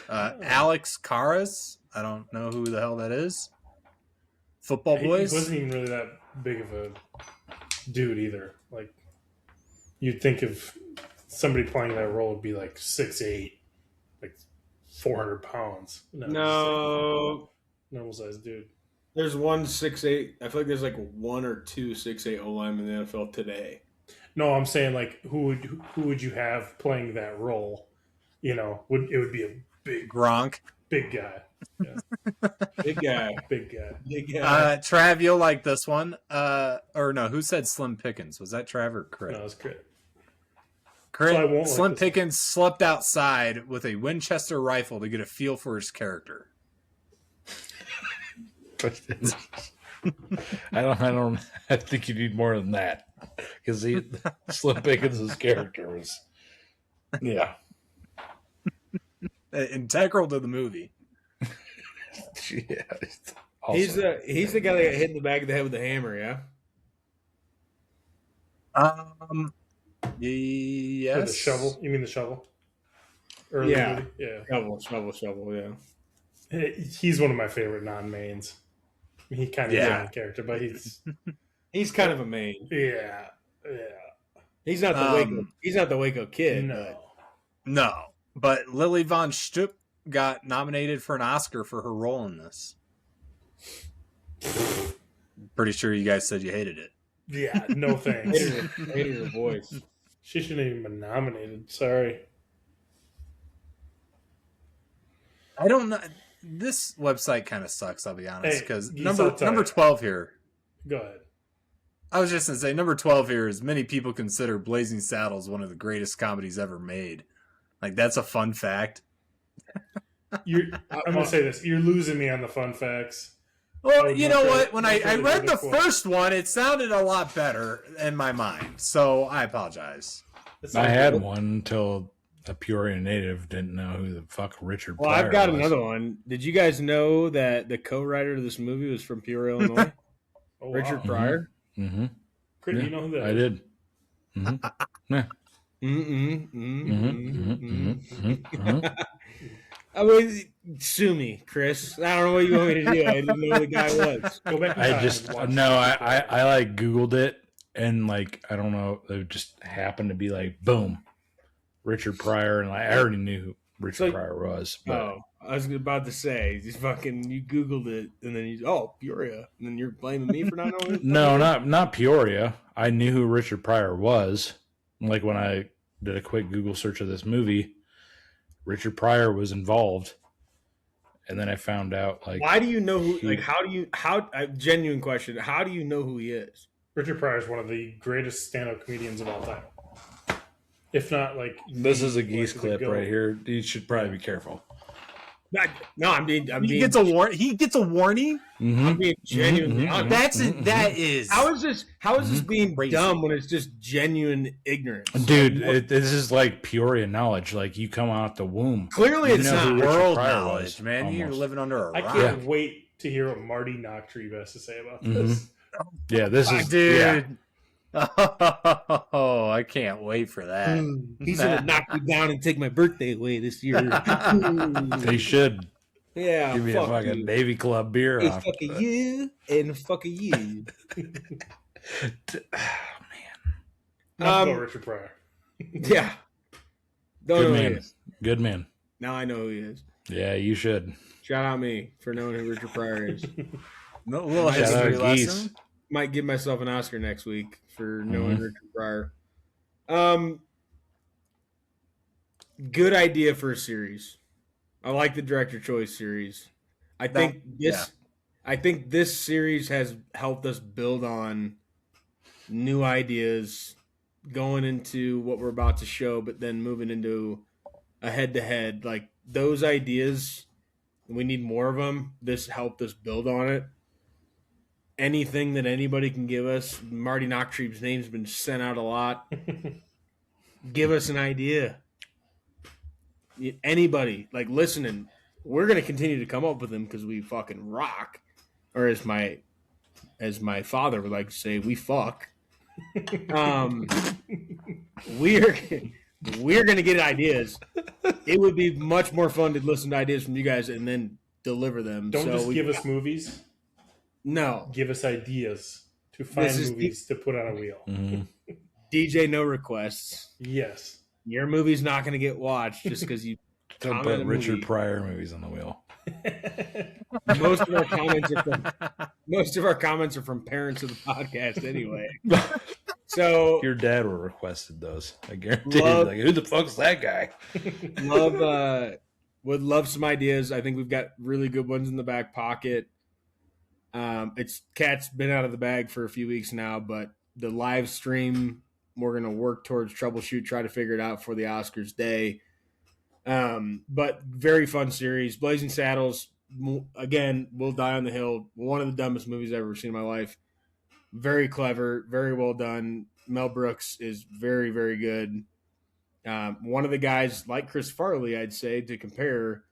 Alex Karras, I don't know who the hell that is. Football boys. He wasn't even really that big of a dude either. Like, you'd think of somebody playing that role would be like 6'8", like 400 pounds. No. Normal sized dude. There's one 6'8". I feel like there's like one or two 6'8" O-linemen in the NFL today. No, I'm saying like who would you have playing that role? You know, it would be a big Gronk, big guy. Yeah. Big guy. Trav, you'll like this one. Or no, who said Slim Pickens? Was that Trav or Crit? No, it was Crit. Crit. Slim Pickens slept outside with a Winchester rifle to get a feel for his character. I think you need more than that, because Slim Pickens' character was, yeah, integral to the movie. Yeah, he's the guy that got hit in the back of the head with a hammer. Yeah. Yes. With the shovel? You mean the shovel? Yeah. Yeah. Shovel. Yeah. He's one of my favorite non-mains. He kind of is a character, but he's kind of a main. Yeah. He's not the Waco. He's not the Waco kid. No. But Lily Von Shtupp got nominated for an Oscar for her role in this. Pretty sure you guys said you hated it. Yeah. No thanks. Hated her voice. She shouldn't even been nominated. Sorry. I don't know. This website kind of sucks, I'll be honest, because number 12 here. Go ahead. I was just going to say, number 12 here is many people consider Blazing Saddles one of the greatest comedies ever made. Like, that's a fun fact. I'm going to say this. You're losing me on the fun facts. Well, you know what? When I read the first one, it sounded a lot better in my mind. So I apologize. I had one until a Peoria native didn't know who the fuck Richard Pryor was. Well, I've got another one. Did you guys know that the co-writer of this movie was from Peoria, Illinois? Richard Pryor? Mm-hmm. Chris, you know who that is? I did. Mm-hmm. I mean, sue me, Chris. I don't know what you want me to do. I didn't know who the guy was. Go back. I like Googled it, and like I don't know, it just happened to be like boom, Richard Pryor, and I already knew who Richard Pryor was. But. I was about to say, you Googled it, and then Peoria, and then you're blaming me for not knowing it? No, not Peoria. I knew who Richard Pryor was. Like when I did a quick Google search of this movie, Richard Pryor was involved, and then I found out like. Why do you know who? Genuine question. How do you know who he is? Richard Pryor is one of the greatest stand-up comedians of all time. If not, like this is a Geese clip right here. You should probably be careful. He gets a warning. Mm-hmm. I'm being genuinely honest. That is. How is this being dumb when it's just genuine ignorance? Dude, this is like Peoria knowledge. Like you come out the womb. Clearly, it's not world knowledge, man. You're living under a rock. I can't wait to hear what Marty Knocktree has to say about this. Yeah, this is dude. Yeah. Oh, I can't wait for that. He's gonna knock me down and take my birthday away this year. They should. Yeah, give me a fucking Navy Club beer. It's fucking you and fucking you. Man, Richard Pryor. Yeah, Good man. Now I know who he is. Yeah, you should. Shout out me for knowing who Richard Pryor is. No little history lesson. Might give myself an Oscar next week for knowing Richard Pryor. Good idea for a series. I like the director choice series. I think this series has helped us build on new ideas going into what we're about to show, but then moving into a head-to-head. Like, those ideas, we need more of them. This helped us build on it. Anything that anybody can give us, Marty Knockstreet's name's been sent out a lot. Give us an idea. Anybody, like, listening, we're going to continue to come up with them because we fucking rock. Or as my father would like to say, we fuck. We're going to get ideas. It would be much more fun to listen to ideas from you guys and then deliver them. Don't just give us movies. No. Give us ideas to find movies to put on a wheel. Mm-hmm. DJ, no requests. Yes. Your movie's not going to get watched just because you don't put Richard Pryor movies on the wheel. Most of our comments are from parents of the podcast anyway. So your dad would have requested those. I guarantee. Like, who the fuck's that guy? Would love some ideas. I think we've got really good ones in the back pocket. Cat's been out of the bag for a few weeks now, but the live stream, we're going to work towards troubleshoot, try to figure it out for the Oscars day. But very fun series. Blazing Saddles, again, We'll Die on the Hill. One of the dumbest movies I've ever seen in my life. Very clever, very well done. Mel Brooks is very, very good. One of the guys, like Chris Farley, I'd say, to compare.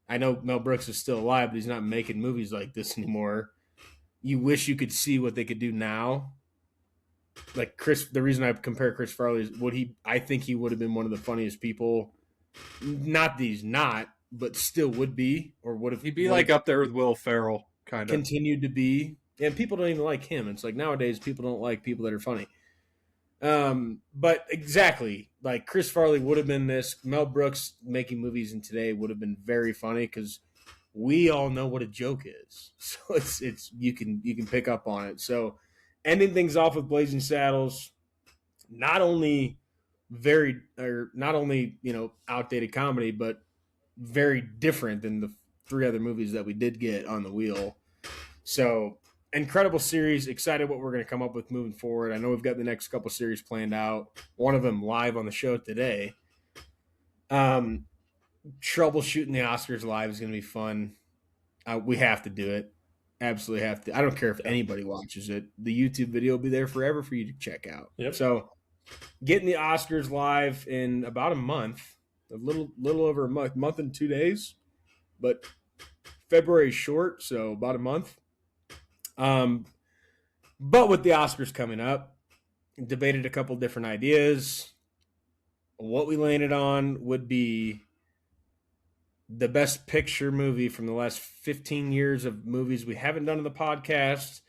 I know Mel Brooks is still alive, but he's not making movies like this anymore. You wish you could see what they could do now. Like the reason I compare Chris Farley is I think he would have been one of the funniest people. Not but still would be, or would have. He'd be like up there with Will Ferrell, kind of. Continued to be. And people don't even like him. It's like nowadays people don't like people that are funny. But exactly, like Chris Farley would have been this. Mel Brooks making movies in today would have been very funny because we all know what a joke is. So it's you can pick up on it. So ending things off with Blazing Saddles, not only outdated comedy, but very different than the three other movies that we did get on the wheel. So incredible series. Excited what we're going to come up with moving forward. I know we've got the next couple series planned out. One of them live on the show today. Troubleshooting the Oscars live is going to be fun. We have to do it. Absolutely have to. I don't care if anybody watches it. The YouTube video will be there forever for you to check out. Yep. So getting the Oscars live in about a month, a little over a month and 2 days, but February is short, so about a month. But with the Oscars coming up, debated a couple different ideas. What we landed on would be the best picture movie from the last 15 years of movies we haven't done on the podcast.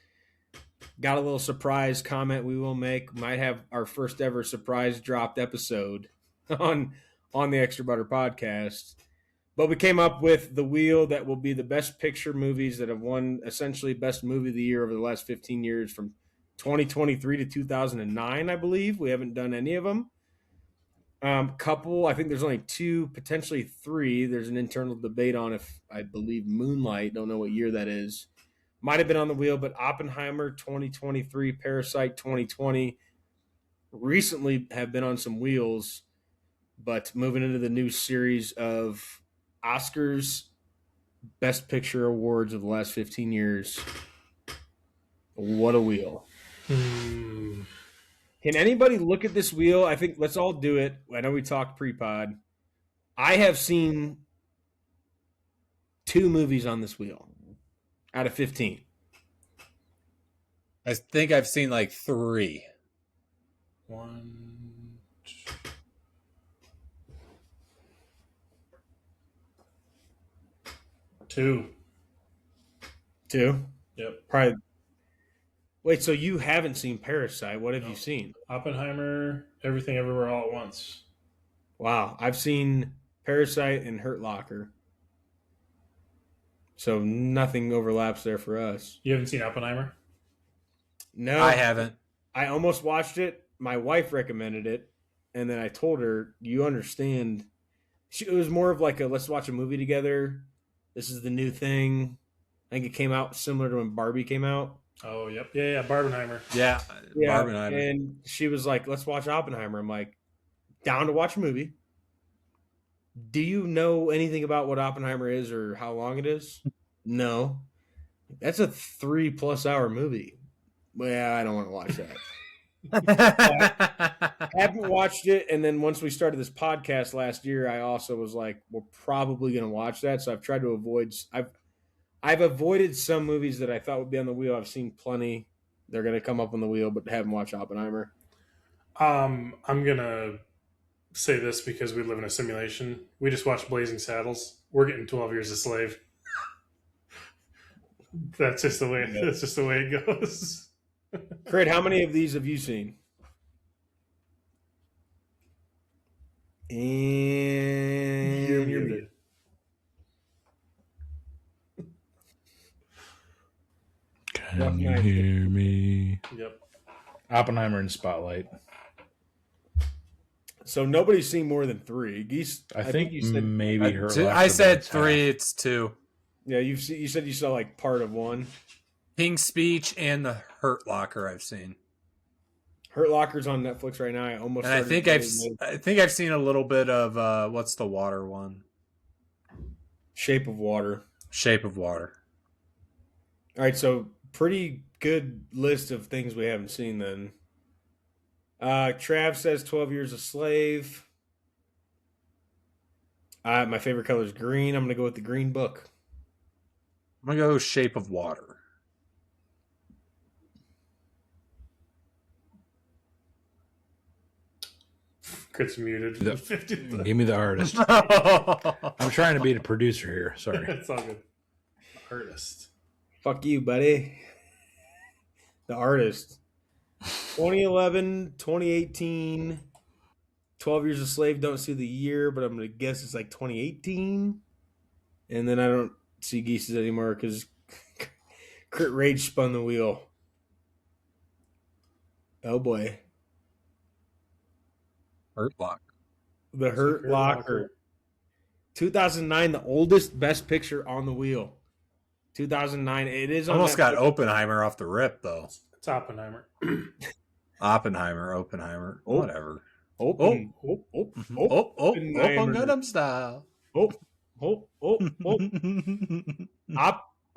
Got a little surprise comment we will make. Might have our first ever surprise dropped episode on the Extra Butter podcast. But we came up with the wheel that will be the best picture movies that have won essentially best movie of the year over the last 15 years from 2023 to 2009, I believe. We haven't done any of them. I think there's only 2, potentially 3. There's an internal debate on if I believe Moonlight, don't know what year that is, might have been on the wheel, but Oppenheimer 2023, Parasite 2020 recently have been on some wheels. But moving into the new series of Oscars Best Picture Awards of the last 15 years. What a wheel. Can anybody look at this wheel? I think let's all do it. I know we talked pre-pod. I have seen 2 movies on this wheel out of 15. I think I've seen like 3. 1, 2. 2? Yep. Probably. Wait, so you haven't seen Parasite. What have you seen? Oppenheimer, Everything Everywhere All at Once. Wow. I've seen Parasite and Hurt Locker. So nothing overlaps there for us. You haven't seen Oppenheimer? No. I haven't. I almost watched it. My wife recommended it. And then I told her, you understand. It was more of like a let's watch a movie together This is the new thing. I think it came out similar to when Barbie came out. Oh, yep. Yeah, Barbenheimer. Yeah, Barbenheimer. And she was like, let's watch Oppenheimer. I'm like, down to watch a movie. Do you know anything about what Oppenheimer is or how long it is? No. That's a 3+ hour movie. Well, I don't want to watch that. I haven't watched it, and then once we started this podcast last year, I also was like, we're probably going to watch that. So I've tried to avoid. I've avoided some movies that I thought would be on the wheel. I've seen plenty. They're going to come up on the wheel, but haven't watched Oppenheimer. I'm gonna say this because we live in a simulation. We just watched Blazing Saddles. We're getting 12 Years a Slave. That's just the way. Yeah. That's just the way it goes. Craig, how many of these have you seen? And you're muted. Can you hear me? Yep. Oppenheimer in Spotlight. So nobody's seen more than 3. Geese, I think you said maybe her. I said 3. It's 2. Yeah, you said you saw like part of 1. King's Speech and The Hurt Locker. I've seen. Hurt Locker's on Netflix right now. I think I've seen a little bit of what's the water one? Shape of Water. Shape of Water. All right, so pretty good list of things we haven't seen then. Trav says 12 Years a Slave. My favorite color is green. I'm going to go with the Green Book. I'm going to go Shape of Water. Chris muted. Give me the artist. I'm trying to be the producer here. Sorry. It's all good. Artist. Fuck you, buddy. The artist. 2011, 2018, 12 Years a Slave. Don't see the year, but I'm going to guess it's like 2018. And then I don't see Geese's anymore because Crit Rage spun the wheel. Oh, boy. Hurt Locker. The Hurt Locker. 2009, the oldest Best Picture on the wheel. 2009. It is on almost got Oppenheimer off the rip, though. It's Oppenheimer. Oppenheimer. Oh. Whatever. Open Gangnam Style.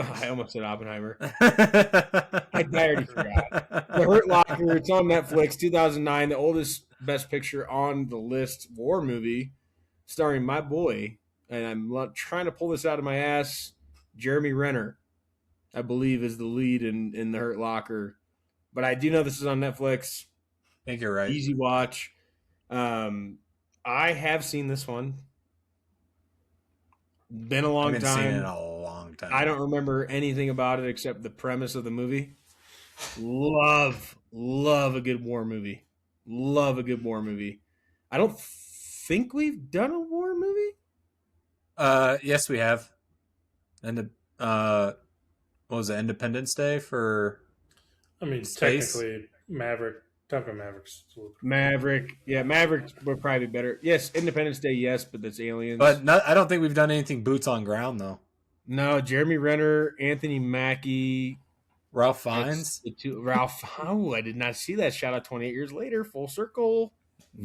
I almost said Oppenheimer. I already forgot. The Hurt Locker. It's on Netflix. 2009, the oldest Best Picture on the list. War movie, starring my boy, and I'm trying to pull this out of my ass. Jeremy Renner, I believe, is the lead in the Hurt Locker. But I do know this is on Netflix. I think you're right. Easy watch. I have seen this one. Been a long time. Seen it in a long time. I don't remember anything about it except the premise of the movie. Love a good war movie. Love a good war movie. I don't think we've done a war movie. Yes, we have. And what was it? Independence Day for. I mean, space? Technically, Maverick. Top of Mavericks. Maverick. Yeah, Maverick would probably be better. Yes, Independence Day, yes, but that's aliens. But I don't think we've done anything boots on ground, though. No, Jeremy Renner, Anthony Mackie. Ralph Fiennes? Ralph. Oh, I did not see that. Shout out 28 years later. Full circle.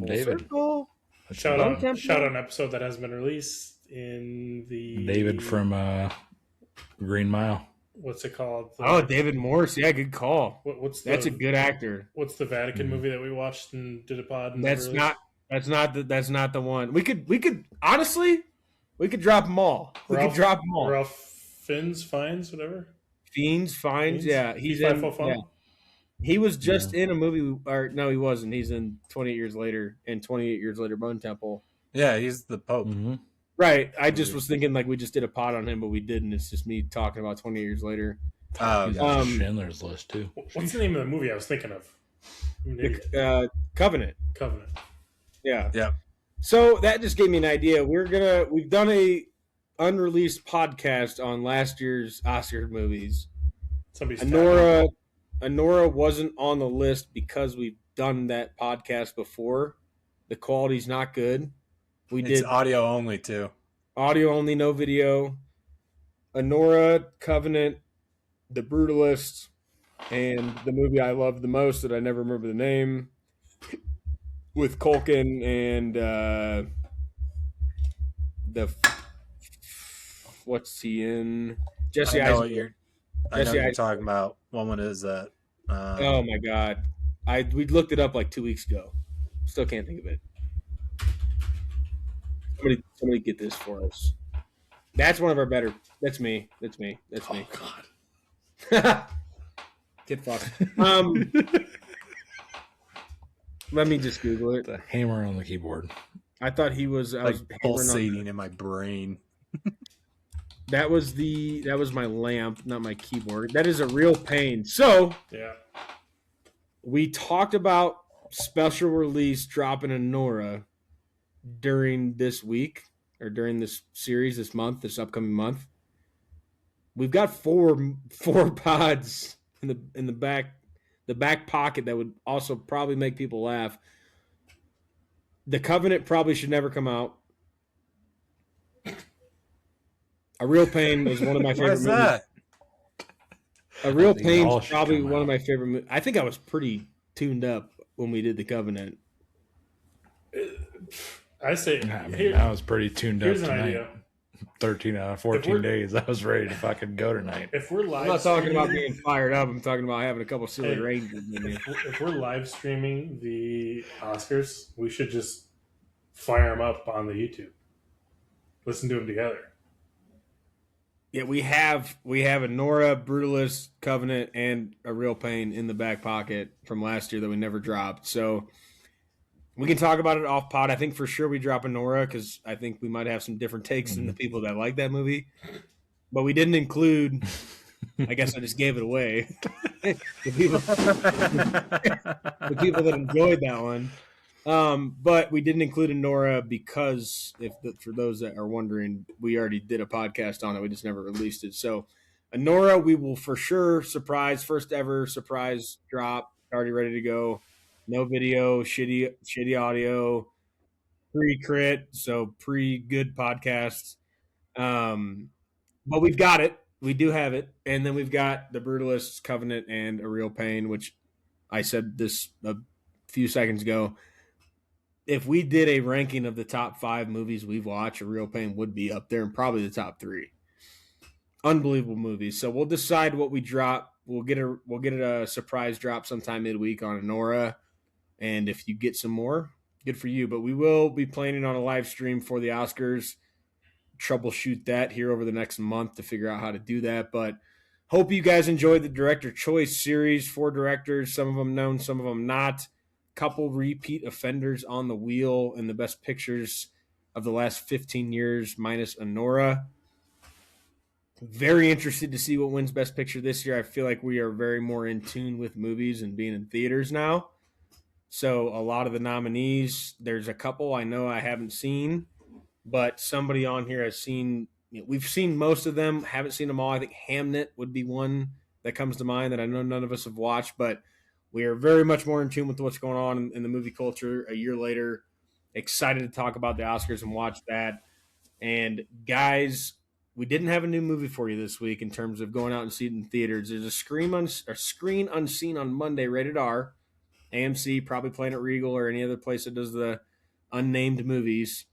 David. Circle. Shout out an episode that hasn't been released in the... David from Green Mile. What's it called? David Morse. Yeah, good call. That's a good actor. What's the Vatican movie that we watched and did a pod? That's not the one. We could honestly, we could drop them all. Ralph Fiennes, whatever. Fiennes. Yeah, he's in. Yeah. He was just in a movie, or no, he wasn't. He's in 28 Years Later and 28 Years Later Bone Temple. Yeah, he's the Pope. Mm-hmm. Right. I just was thinking like we just did a pod on him, but we didn't. It's just me talking about 28 Years Later. Schindler's List too. What's the name of the movie I was thinking of? Covenant. Yeah. Yeah. So that just gave me an idea. We've done a unreleased podcast on last year's Oscar movies. Anora wasn't on the list because we've done that podcast before. The quality's not good. It's audio only too. Audio only, no video. Anora, Covenant, The Brutalist, and the movie I love the most that I never remember the name, with Culkin and what's he in? Jesse I know Eisenberg. what you're talking about. What one is that? Oh my god, we looked it up like 2 weeks ago. Still can't think of it. Somebody get this for us. That's one of our better. That's me. Oh God. Get fucked. Let me just Google it. The hammer on the keyboard. I thought he was. I was pulsating in my brain. That was my lamp, not my keyboard. That is a real pain. So yeah, we talked about special release dropping a Nora during this week or during this series, this upcoming month. We've got four pods in the back pocket that would also probably make people laugh. The Covenant probably should never come out. A Real Pain was one of my favorite movies. That? A Real Pain is probably one of my favorite movies. I think I was pretty tuned up when we did the Covenant. I say I was pretty tuned up tonight. Idea. 13 out of 14 days. I was ready to fucking go tonight. If we're live, I'm not talking about being fired up. I'm talking about having a couple silly Rangers in here. If we're live streaming the Oscars, we should just fire them up on the YouTube. Listen to them together. Yeah, we have a Nora, Brutalist, Covenant, and A Real Pain in the back pocket from last year that we never dropped. So we can talk about it off pod. I think for sure we drop a Nora because I think we might have some different takes than the people that like that movie. But we didn't include. I guess I just gave it away. the people that enjoyed that one. But we didn't include a Nora because for those that are wondering, we already did a podcast on it. We just never released it. So a Nora, we will for sure first ever surprise drop, already ready to go. No video, shitty audio, pre-crit, so pre-good podcasts. But we've got it. We do have it. And then we've got The Brutalists, Covenant, and A Real Pain, which I said this a few seconds ago. If we did a ranking of the top 5 movies we've watched, A Real Pain would be up there and probably the top 3. Unbelievable movies. So we'll decide what we drop. We'll get a surprise drop sometime midweek on Nora. And if you get some more, good for you. But we will be planning on a live stream for the Oscars. Troubleshoot that here over the next month to figure out how to do that. But hope you guys enjoyed the Director Choice series. 4 directors, some of them known, some of them not. Couple repeat offenders on the wheel in the best pictures of the last 15 years, minus Nora. Very interested to see what wins Best Picture this year. I feel like we are very more in tune with movies and being in theaters now. So a lot of the nominees, there's a couple I know I haven't seen, but somebody on here has seen. We've seen most of them, haven't seen them all. I think Hamnet would be one that comes to mind that I know none of us have watched, but we are very much more in tune with what's going on in the movie culture a year later. Excited to talk about the Oscars and watch that. And guys, we didn't have a new movie for you this week in terms of going out and seeing it in theaters. There's a Screen Unseen on Monday, rated R. AMC, probably playing at Regal or any other place that does the unnamed movies.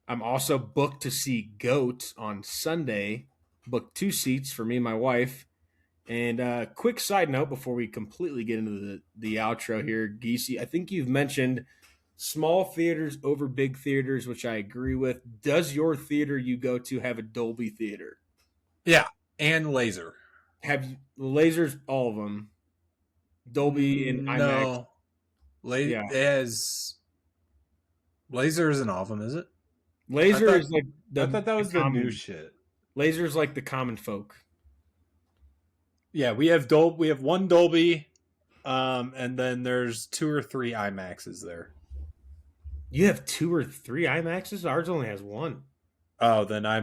I'm also booked to see Goat on Sunday. Booked 2 seats for me and my wife. And quick side note before we completely get into the outro here, Geese, I think you've mentioned small theaters over big theaters, which I agree with. Does your theater you go to have a Dolby theater? Yeah, and laser. Have you, lasers, all of them? Dolby and IMAX? No. Laser isn't all of them, is it? Laser is like I thought that was the new shit. Laser is like the common folk. Yeah, we have one Dolby, and then there's 2 or 3 IMAXs there. You have 2 or 3 IMAXs? Ours only has 1. Oh, then I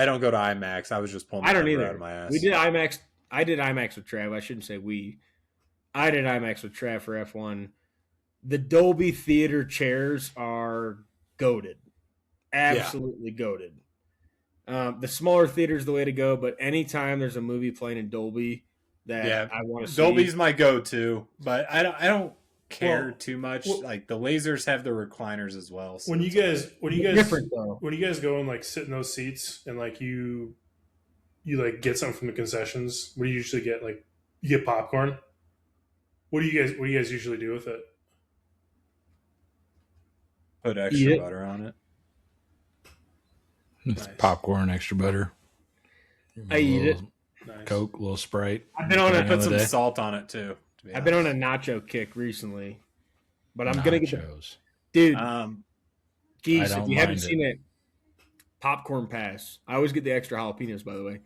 don't go to IMAX. I was just pulling. I don't either. Out of my ass. We did IMAX. I did IMAX with Trav. I shouldn't say we. I did IMAX with Trav for F1. The Dolby theater chairs are goated. Absolutely goated. The smaller theater is the way to go, but anytime there's a movie playing in Dolby that I want to see. Dolby's my go-to, but I don't care too much. Like the lasers have the recliners as well. So when you guys different though. When you guys go and like sit in those seats and like you like get something from the concessions, what do you usually get? Like you get popcorn. What do you guys usually do with it? Put extra butter on it. Nice. Popcorn, extra butter. I eat it. Coke, a little Sprite. I've been on it. Put some salt on it too. I've been on a nacho kick recently, but I'm gonna get those. Dude. Geese, if you haven't seen it, popcorn pass. I always get the extra jalapenos, by the way.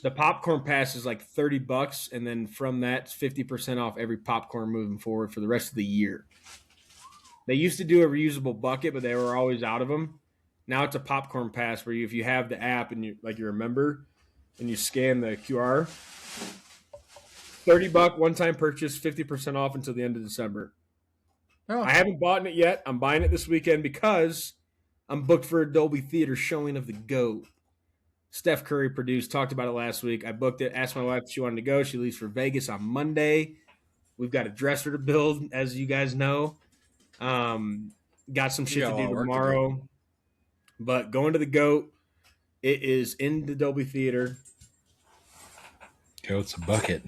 The popcorn pass is like $30, and then from that, it's 50% off every popcorn moving forward for the rest of the year. They used to do a reusable bucket, but they were always out of them. Now it's a popcorn pass where if you have the app and you're a member and you scan the QR, $30 one-time purchase, 50% off until the end of December. Oh. I haven't bought it yet. I'm buying it this weekend because I'm booked for a Dolby Theater showing of The GOAT. Steph Curry produced, talked about it last week. I booked it, asked my wife if she wanted to go. She leaves for Vegas on Monday. We've got a dresser to build, as you guys know. Got some shit to do tomorrow. But going to The GOAT, it is in the Dolby Theater. GOAT's a bucket.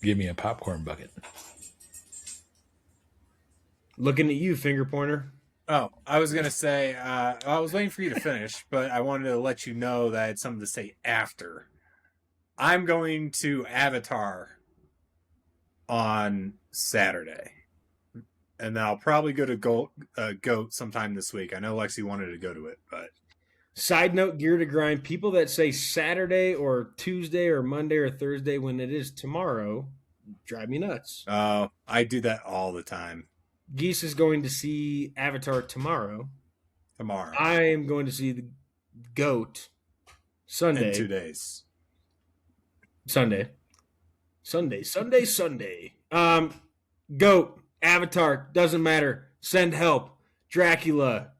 Give me a popcorn bucket. Looking at you, finger pointer. Oh, I was going to say, I was waiting for you to finish, but I wanted to let you know that I had something to say after. I'm going to Avatar on Saturday. And then I'll probably go to GOAT sometime this week. I know Lexi wanted to go to it, but... Side note, Gear to Grind, people that say Saturday or Tuesday or Monday or Thursday when it is tomorrow drive me nuts. Oh, I do that all the time. Geese is going to see Avatar tomorrow. I am going to see the GOAT Sunday. In 2 days. Sunday. GOAT, Avatar, doesn't matter. Send help. Dracula.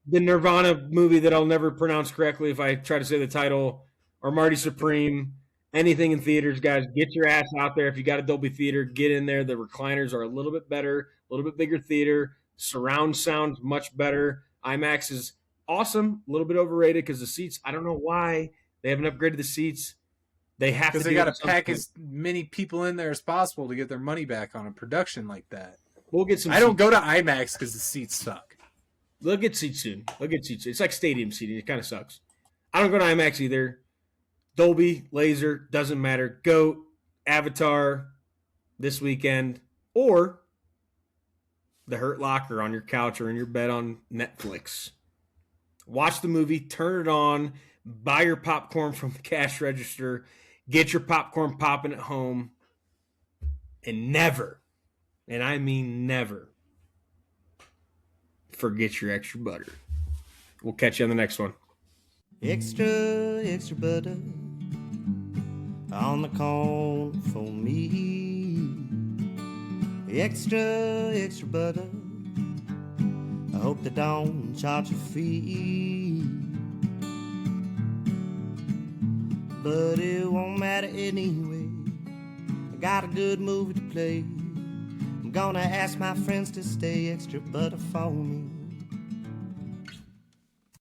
The Nirvana movie that I'll never pronounce correctly if I try to say the title. Or Marty Supreme. Anything in theaters, guys, get your ass out there. If you got a Dolby Theater, get in there. The recliners are a little bit better, a little bit bigger theater. Surround sound much better. IMAX is awesome, a little bit overrated because the seats, I don't know why they haven't upgraded the seats. They have to. Because they got to pack as many people in there as possible to get their money back on a production like that. We'll get some. I don't go to IMAX because the seats suck. They'll get seats soon. It's like stadium seating. It kind of sucks. I don't go to IMAX either. Dolby, laser, doesn't matter. GOAT, Avatar this weekend, or the Hurt Locker on your couch or in your bed on Netflix. Watch the movie, turn it on, buy your popcorn from the cash register, get your popcorn popping at home, and never, and I mean never, forget your extra butter. We'll catch you on the next one. Extra butter on the corn for me. Extra butter. I hope they don't charge a fee. But it won't matter anyway. I got a good movie to play. I'm gonna ask my friends to stay extra butter for me.